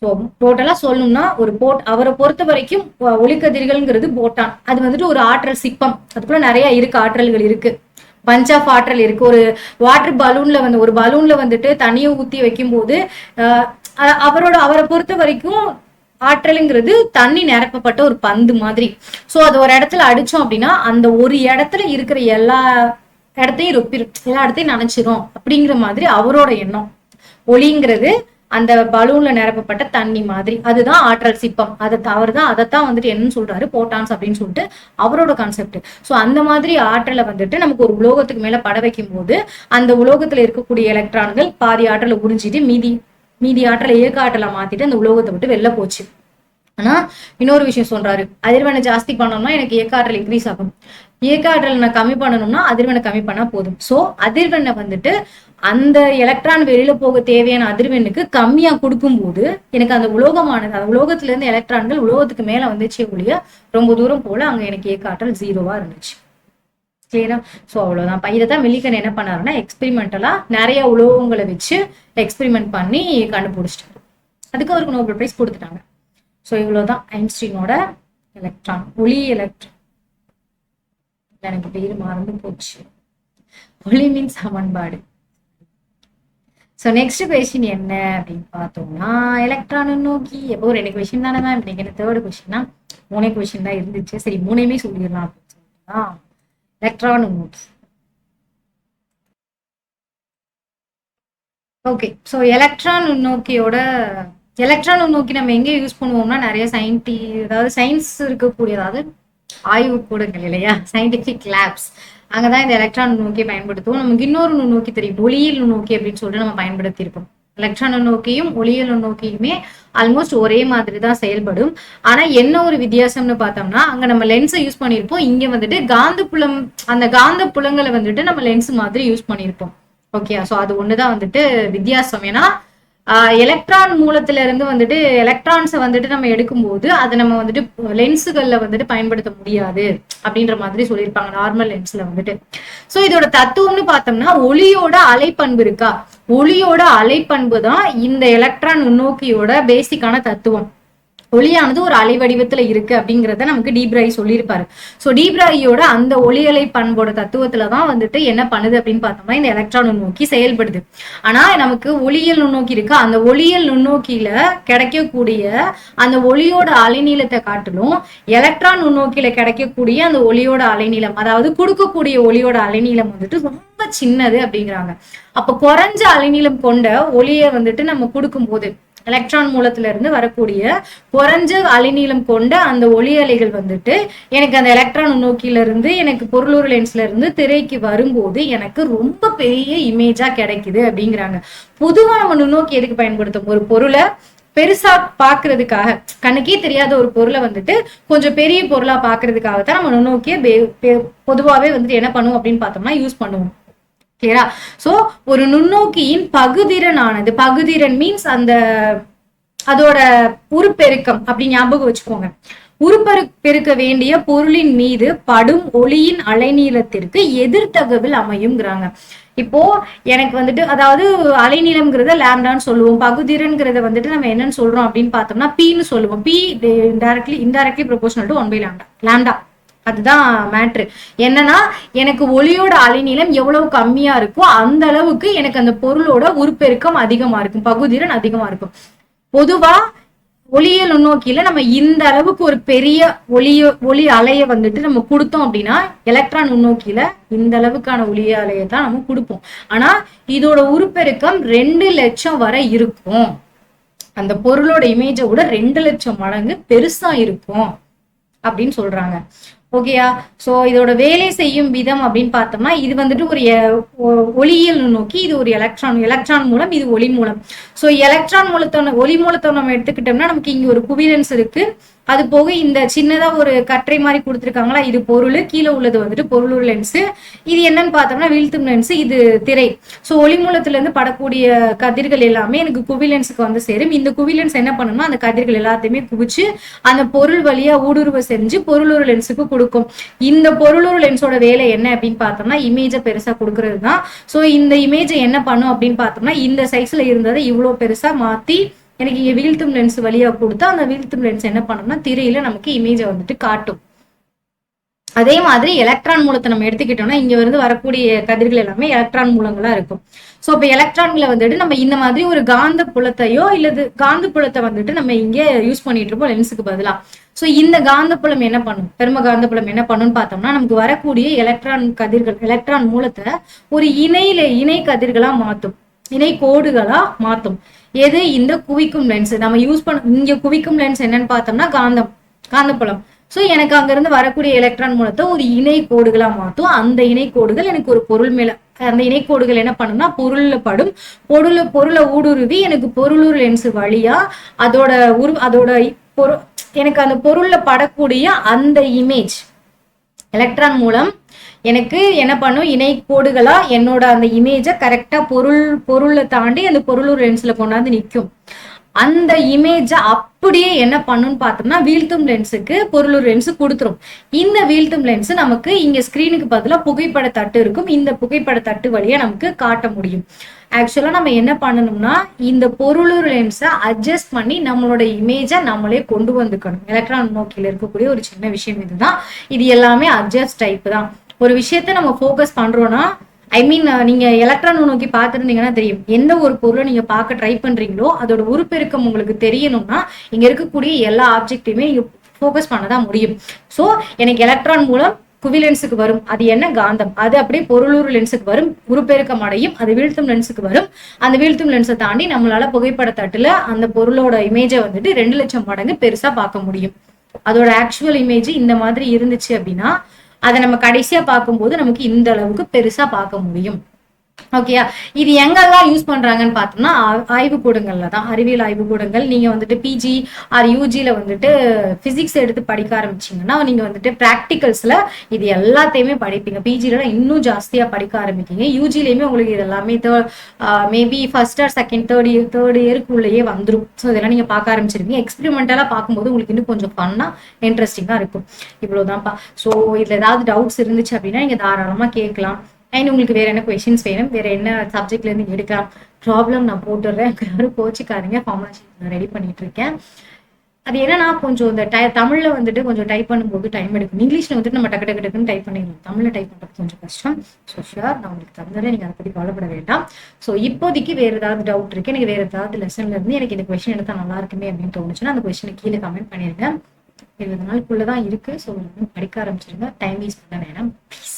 ஸோ டோட்டலா சொல்லணும்னா அவரை பொறுத்த வரைக்கும் ஒளிக்கதிர்கள்ங்கிறது போட்டான், அது வந்துட்டு ஒரு ஆற்றல் சிப்பம், அதுக்குள்ள நிறைய இருக்கு, ஆற்றல்கள் இருக்கு, பஞ்ச் ஆஃப் ஆற்றல் இருக்கு. ஒரு வாட்டர் பலூன்ல வந்துட்டு தண்ணியை ஊத்தி வைக்கும் போது அவரை பொறுத்த வரைக்கும் ஆற்றலுங்கிறது தண்ணி நிரப்பப்பட்ட ஒரு பந்து மாதிரி. சோ அது ஒரு இடத்துல அடிச்சோம் அப்படின்னா அந்த ஒரு இடத்துல இருக்கிற எல்லா இடத்தையும் நினைச்சிரும் அப்படிங்கிற மாதிரி அவரோட எண்ணம். ஒளிங்கிறது அந்த பலூன்ல நிரப்பப்பட்ட தண்ணி மாதிரி, அதுதான் ஆற்றல் சிப்பம். அதைத்தான் வந்துட்டு என்னன்னு சொல்றாரு, போட்டான்ஸ் அப்படின்னு சொல்லிட்டு அவரோட கான்செப்ட். சோ அந்த மாதிரி ஆற்றலை வந்துட்டு நமக்கு ஒரு உலோகத்துக்கு மேல பட வைக்கும் போது அந்த உலோகத்துல இருக்கக்கூடிய எலக்ட்ரான்கள் பாதி ஆற்றலை உறிஞ்சிட்டு மீதி ஆற்றலை இயக்க ஆற்றலை மாத்திட்டு அந்த உலோகத்தை விட்டு வெளில போச்சு. ஆனா இன்னொரு விஷயம் சொல்றாரு, அதிர்வெண்ணை ஜாஸ்தி பண்ணோம்னா எனக்கு இயக்க ஆற்றல் இன்க்ரீஸ் ஆகும், இயக்க ஆற்றல் நான் கம்மி பண்ணணும்னா அதிர்வெண்ணை கம்மி பண்ணா போதும். சோ அதிர்வெண்ணை வந்துட்டு அந்த எலக்ட்ரான் வெளியில போக தேவையான அதிர்வெண்ணுக்கு கம்மியா கொடுக்கும் போது எனக்கு அந்த உலோகத்துல இருந்து எலக்ட்ரான்கள் உலோகத்துக்கு மேல வந்துச்சு ஒழிய ரொம்ப தூரம் போல அங்க எனக்கு இயக்க ஆற்றல் 0வா இருந்துச்சு. கிளியரா? சோ அவ்வளவுதான். இதைத்தான் மில்லிகன் என்ன பண்ணாருன்னா எக்ஸ்பெரிமெண்டலா நிறைய உலோகங்களை வச்சு எக்ஸ்பெரிமெண்ட் பண்ணி கண்டுபிடிச்சிட்டாரு. அதுக்கு அவருக்கு நோபல் பிரைஸ் கொடுத்துட்டாங்க. சோ இவ்வளவுதான் ஐன்ஸ்டீனோட எலக்ட்ரான், ஒளி எலக்ட்ரான். எனக்கு பேரு மறந்து போச்சு, ஒளிமின் சமன்பாடு. ஸோ நெக்ஸ்ட் கொஸ்டின் என்ன அப்படின்னு பார்த்தோம்னா எலக்ட்ரானை நோக்கி எப்போ 2 கொஸ்டின் தானே மேம், இன்னைக்கு என்ன 3rd கொஸ்டின் தான், 3 கொஸ்டின் தான் இருந்துச்சு. சரி 3யுமே சொல்லிடலாம் அப்படின்னு சொல்லிட்டுதான் எலக்ட்ரானை நோக்கி. ஓகே. ஸோ எலக்ட்ரான் நுண்ணோக்கி நம்ம எங்க யூஸ் பண்ணுவோம்னா, நிறைய அதாவது சயின்ஸ் இருக்கக்கூடிய, அதாவது ஆய்வு கூடங்கள் இல்லையா, சயின்டிபிக் லேப்ஸ், அங்கதான் இந்த எலக்ட்ரான் நுண்ணோக்கியை பயன்படுத்துவோம். நமக்கு இன்னொரு நுண்ணோக்கி தெரியும், ஒளியியல் நுண்ணோக்கி அப்படின்னு சொல்லிட்டு நம்ம பயன்படுத்தி இருப்போம். எலக்ட்ரான் நுண்ணோக்கியும் ஒளியியல் நுண்ணோக்கியுமே ஆல்மோஸ்ட் ஒரே மாதிரி தான் செயல்படும். ஆனா என்ன ஒரு வித்தியாசம்னு பார்த்தோம்னா, அங்க நம்ம லென்ஸை யூஸ் பண்ணியிருப்போம், இங்க வந்துட்டு காந்தப்புலம், அந்த காந்த புலங்களை வந்துட்டு நம்ம லென்ஸ் மாதிரி யூஸ் பண்ணியிருப்போம். ஓகே, ஸோ அது ஒண்ணுதான் வந்துட்டு வித்தியாசம். ஏன்னா எலக்ட்ரான் மூலத்துல இருந்து வந்துட்டு எலக்ட்ரான்ஸை வந்துட்டு நம்ம எடுக்கும்போது அதை நம்ம வந்துட்டு லென்ஸுகள்ல வந்துட்டு பயன்படுத்த முடியாது அப்படின்ற மாதிரி சொல்லியிருப்பாங்க நார்மல் லென்ஸ்ல வந்துட்டு. ஸோ இதோட தத்துவம்னு பார்த்தோம்னா, ஒளியோட அலைப்பண்பு இருக்கா, ஒளியோட அலைப்பண்பு தான் இந்த எலக்ட்ரான் நுண்ணோக்கியோட பேசிக்கான தத்துவம். ஒளியானது ஒரு அலை வடிவத்துல இருக்கு அப்படிங்கிறத நமக்கு டீப்ராய் சொல்லியிருப்பாரு. ஸோ டீப்ராயோட அந்த ஒளி அலை பண்போட தத்துவத்துலதான் வந்துட்டு என்ன பண்ணுது அப்படின்னு பார்த்தோம்னா, இந்த எலக்ட்ரான் நுண்ணோக்கி செயல்படுது. ஆனா நமக்கு ஒளியியல் நுண்ணோக்கி இருக்கு, அந்த ஒளியியல் நுண்ணோக்கியில கிடைக்கக்கூடிய அந்த ஒளியோட அலைநீளத்தை காட்டிலும் எலக்ட்ரான் நுண்ணோக்கியில கிடைக்கக்கூடிய அந்த ஒளியோட அலைநீளம், அதாவது கொடுக்கக்கூடிய ஒளியோட அலைநீளம் வந்துட்டு ரொம்ப சின்னது அப்படிங்கிறாங்க. அப்ப குறைஞ்ச அலைநீளம் கொண்ட ஒளியை வந்துட்டு நம்ம கொடுக்கும்போது, எலக்ட்ரான் மூலத்துல இருந்து வரக்கூடிய குறைஞ்ச அலைநீளம் கொண்ட அந்த ஒளி அலைகள் வந்துட்டு எனக்கு அந்த எலக்ட்ரான் நுண்ணோக்கியில இருந்து எனக்கு பொருளுறு லென்ஸ்ல இருந்து திரைக்கு வரும்போது எனக்கு ரொம்ப பெரிய இமேஜா கிடைக்குது அப்படிங்கிறாங்க. பொதுவா நம்ம நுண்ணோக்கி எதுக்கு பயன்படுத்தும், ஒரு பொருளை பெருசா பாக்குறதுக்காக, கண்ணுக்கே தெரியாத ஒரு பொருளை வந்துட்டு கொஞ்சம் பெரிய பொருளா பாக்குறதுக்காக தான் நம்ம நுண்ணோக்கிய பொதுவாவே வந்துட்டு என்ன பண்ணுவோம் அப்படின்னு பார்த்தோம்னா யூஸ் பண்ணுவோம். கிளியரா? சோ ஒரு நுண்ணோக்கியின் பகுதிறன் மீன்ஸ் அந்த அதோட உருப்பெருக்கம் அப்படி ஞாபகம் வச்சுக்கோங்க. உருப்பெருக்க வேண்டிய பொருளின் மீது படும் ஒளியின் அலைநீளத்திற்கு எதிர்த்தகவில் அமையுங்கிறாங்க. இப்போ எனக்கு வந்துட்டு, அதாவது அலைநீளம்ங்கிறத லேம்டான்னு சொல்லுவோம், பகுதிறன்கிறத வந்துட்டு நம்ம என்னன்னு சொல்றோம் அப்படின்னு பார்த்தோம்னா பீன்னு சொல்லுவோம். P indirectly proportional to 1/λ. Lambda அதுதான் மேட்ரு. என்னன்னா எனக்கு ஒளியோட அலைநீளம் எவ்வளவு கம்மியா இருக்கோ அந்த அளவுக்கு எனக்கு அந்த பொருளோட உருப்பெருக்கம் அதிகமா இருக்கும், பகுதிறன் அதிகமா இருக்கும். பொதுவா ஒளியியல் நுண்ணோக்கியில நம்ம இந்த அளவுக்கு ஒரு பெரிய ஒளி அலைய வந்துட்டு நம்ம கொடுத்தோம் அப்படின்னா, எலக்ட்ரான் நுண்ணோக்கியில இந்த அளவுக்கான ஒளி அலையை தான் நம்ம கொடுப்போம். ஆனா இதோட உருப்பெருக்கம் 2 லட்சம் வரை இருக்கும். அந்த பொருளோட இமேஜை விட 2 லட்சம் மடங்கு பெருசா இருக்கும் அப்படின்னு சொல்றாங்க. ஓகேயா? சோ இதோட வேலை செய்யும் விதம் அப்படின்னு பார்த்தோம்னா, இது வந்துட்டு ஒரு ஒளியியல் நுண்ணோக்கி, இது ஒரு எலக்ட்ரான் மூலம், இது ஒளி மூலம். சோ எலக்ட்ரான் மூலத்தோட ஒளி மூலத்தை நம்ம எடுத்துக்கிட்டோம்னா நமக்கு இங்க ஒரு குவிலன்ஸ் இருக்கு, அது போக இந்த சின்னதா ஒரு கற்றை மாதிரி கொடுத்துருக்காங்களா, இது பொருள், கீழே உள்ளது வந்துட்டு பொருளுறு லென்ஸ். இது என்னன்னு பார்த்தோம்னா வீழ்த்தும் லென்ஸ், இது திரை. ஸோ ஒளி மூலத்துல இருந்து படக்கூடிய கதிர்கள் எல்லாமே எனக்கு குவிலென்ஸுக்கு வந்து சேரும். இந்த குவிலென்ஸ் என்ன பண்ணணும்னா அந்த கதிர்கள் எல்லாத்தையுமே குவிச்சு அந்த பொருள் வழியா ஊடுருவ செஞ்சு பொருளுறு லென்ஸுக்கு கொடுக்கும். இந்த பொருளுறு லென்ஸோட வேலை என்ன அப்படின்னு பார்த்தோம்னா இமேஜை பெருசா கொடுக்கறது தான். ஸோ இந்த இமேஜை என்ன பண்ணும் அப்படின்னு பார்த்தோம்னா, இந்த சைஸ்ல இருந்ததை இவ்வளோ பெருசா மாத்தி எனக்கு இங்க வீழ்த்தும் லென்ஸ் வழியா கொடுத்தா அந்த வீழ்த்தும் லென்ஸ் என்ன பண்ணோம்னா திரையில நமக்கு இமேஜை வந்துட்டு காட்டும். அதே மாதிரி எலக்ட்ரான் மூலத்தை நம்ம எடுத்துக்கிட்டோம்னா இங்க வந்து வரக்கூடிய கதிர்கள் எல்லாமே எலக்ட்ரான் மூலங்களா இருக்கும். சோ இப்ப எலக்ட்ரான்களை வந்துட்டு நம்ம இந்த மாதிரி ஒரு காந்த புலத்தையோ இல்லது காந்த புலத்தை வந்துட்டு நம்ம இங்க யூஸ் பண்ணிட்டு இருப்போம் லென்ஸுக்கு பதிலா. சோ இந்த காந்த புலம் என்ன பண்ணும், பெரும காந்த புலம் என்ன பண்ணும்னு பார்த்தோம்னா, நமக்கு வரக்கூடிய எலக்ட்ரான் மூலத்தை ஒரு இணை கதிர்களா மாத்தும், இணை கோடுகளா மாத்தும். எது? இந்த குவிக்கும் லென்ஸ் நம்ம யூஸ் பண்ண. இங்க குவிக்கும் லென்ஸ் என்னன்னு பார்த்தோம்னா காந்தப்புலம். சோ எனக்கு அங்கிருந்து வரக்கூடிய எலக்ட்ரான் மூலத்தை ஒரு இணை கோடுகளா மாத்தும். அந்த இணை கோடுகள் எனக்கு ஒரு பொருள் மேல, அந்த இணை கோடுகள் என்ன பண்ணும்னா பொருள்ல படும், பொருளை ஊடுருவி எனக்கு பொருளுறு லென்ஸ் வழியா அதோட எனக்கு அந்த பொருள்ல படக்கூடிய அந்த இமேஜ் எலக்ட்ரான் மூலம் எனக்கு என்ன பண்ணும், இணை கோடுகளா என்னோட அந்த இமேஜை கரெக்டா பொருளை தாண்டி அந்த பொருளுறு லென்ஸ்ல கொண்டாந்து நிற்கும். அந்த இமேஜை அப்படியே என்ன பண்ணுன்னு பார்த்தோம்னா வீழ்த்தும் லென்ஸுக்கு பொருளுறு லென்ஸ் கொடுத்துரும். இந்த வீழ்த்தும் லென்ஸ் நமக்கு இங்க ஸ்கிரீனுக்கு பதிலாக புகைப்பட தட்டு இருக்கும், இந்த புகைப்பட தட்டு வழியா நமக்கு காட்ட முடியும். ஆக்சுவலா நம்ம என்ன பண்ணணும்னா இந்த பொருளுறு லென்ஸை அட்ஜஸ்ட் பண்ணி நம்மளோட இமேஜை நம்மளே கொண்டு வந்துக்கணும். எலக்ட்ரான் நோக்கில இருக்கக்கூடிய ஒரு சின்ன விஷயம் இதுதான். இது எல்லாமே அட்ஜஸ்ட் டைப் தான். ஒரு விஷயத்த நம்ம ஃபோக்கஸ் பண்றோம்னா, நீங்க எலக்ட்ரான் நோக்கி பார்த்துருந்தீங்கன்னா தெரியும், எந்த ஒரு பொருளை நீங்க பார்க்க ட்ரை பண்றீங்களோ அதோட உருப்பெருக்கம் உங்களுக்கு தெரியணும்னா இங்க இருக்கக்கூடிய எல்லா ஆப்ஜெக்டையுமே நீங்க ஃபோக்கஸ் பண்ணதான் முடியும். ஸோ எனக்கு எலக்ட்ரான் மூலம் குவிலென்ஸுக்கு வரும். அது என்ன? காந்தம். அது அப்படியே பொருளுறு லென்ஸுக்கு வரும், உருப்பெருக்கம் அடையும். அது வீழ்த்தும் லென்ஸுக்கு வரும். அந்த வீழ்த்தும் லென்ஸை தாண்டி நம்மளால புகைப்பட தட்டுல அந்த பொருளோட இமேஜை வந்துட்டு 2 லட்சம் மடங்கு பெருசா பார்க்க முடியும். அதோட ஆக்சுவல் இமேஜ் இந்த மாதிரி இருந்துச்சு அப்படின்னா அதை நம்ம கடைசியா பார்க்கும்போது நமக்கு இந்த அளவுக்கு பெருசா பார்க்க முடியும். ஓகேயா? இது எங்கெல்லாம் யூஸ் பண்றாங்கன்னு பார்த்தோம்னா ஆய்வுக்கூடங்கள்ல தான், அறிவியல் ஆய்வுக்கூடங்கள். நீங்க வந்துட்டு பிஜி ஆர் யூஜில வந்துட்டு பிசிக்ஸ் எடுத்து படிக்க ஆரம்பிச்சீங்கன்னா நீங்க வந்துட்டு பிராக்டிகல்ஸ்ல இது எல்லாத்தையுமே படிப்பீங்க. பிஜில இன்னும் ஜாஸ்தியா படிக்க ஆரம்பிக்கீங்க. யூஜிலையுமே உங்களுக்கு இது எல்லாமே maybe first or second third இயருக்குள்ளேயே வந்துடும். ஸோ இதெல்லாம் நீங்க பார்க்க ஆரம்பிச்சிருக்கீங்க. எக்ஸ்பெரிமெண்டலா பார்க்கும்போது உங்களுக்கு இன்னும் கொஞ்சம் ஃபன்னா இன்ட்ரெஸ்டிங்கா இருக்கும். இவ்வளவுதான்ப்பா. ஸோ இதுல ஏதாவது டவுட்ஸ் இருந்துச்சு அப்படின்னா நீங்க தாராளமா கேட்கலாம். அண்ட் உங்களுக்கு வேற என்ன கொஸ்டின்ஸ் வேணும், வேற என்ன சப்ஜெக்ட்ல இருந்து எடுக்கலாம், ப்ராப்ளம் நான் போட்டுடுறேன். யாரும் கோச்சிக்காதீங்க. ஃபார்முலா ஷீட் ரெடி பண்ணிட்டு இருக்கேன். அது என்னன்னா கொஞ்சம் இந்த தமிழ்ல வந்துட்டு கொஞ்சம் டைப் பண்ணும்போது டைம் எடுக்கும். இங்கிலீஷ்ல வந்துட்டு நம்ம டக்கு டக்கு டக்குன்னு டைப் பண்ணிடலாம். தமிழ்ல டைப் பண்றது கொஞ்சம் கஷ்டம். ஸோ ஷுர் நான் உங்களுக்கு தந்துடுறேன், நீங்க அதை பத்தி கவலைப்பட வேண்டாம். ஸோ இப்போதைக்கு வேற ஏதாவது டவுட் இருக்கு, எனக்கு வேற ஏதாவது லெசன்ல இருந்து எனக்கு இந்த கொஸ்டின் எடுத்தா நல்லா இருக்குமே அப்படின்னு தோணுச்சுன்னா அந்த கொஸ்டினை கீழே கமெண்ட் பண்ணிருங்க. 20 நாளுக்குள்ளதான் இருக்கு. ஸோ படிக்க ஆரம்பிச்சிருங்க. டைம் வேஸ்ட் பண்ண வேணாம் ப்ளீஸ்.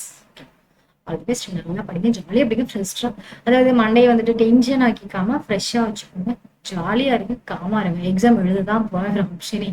All the best. நல்லா படிங்க, ஜாலியாக படிங்க, ஃப்ரெஷ்ஷா. அதாவது மண்டே வந்துட்டு டென்ஷன் ஆக்கிக்காம ஃப்ரெஷ்ஷாக வச்சுக்கோங்க. ஜாலியாக இருக்கு, காமா இருங்க. எக்ஸாம் எழுததான் போகிற ஆப்ஷனே.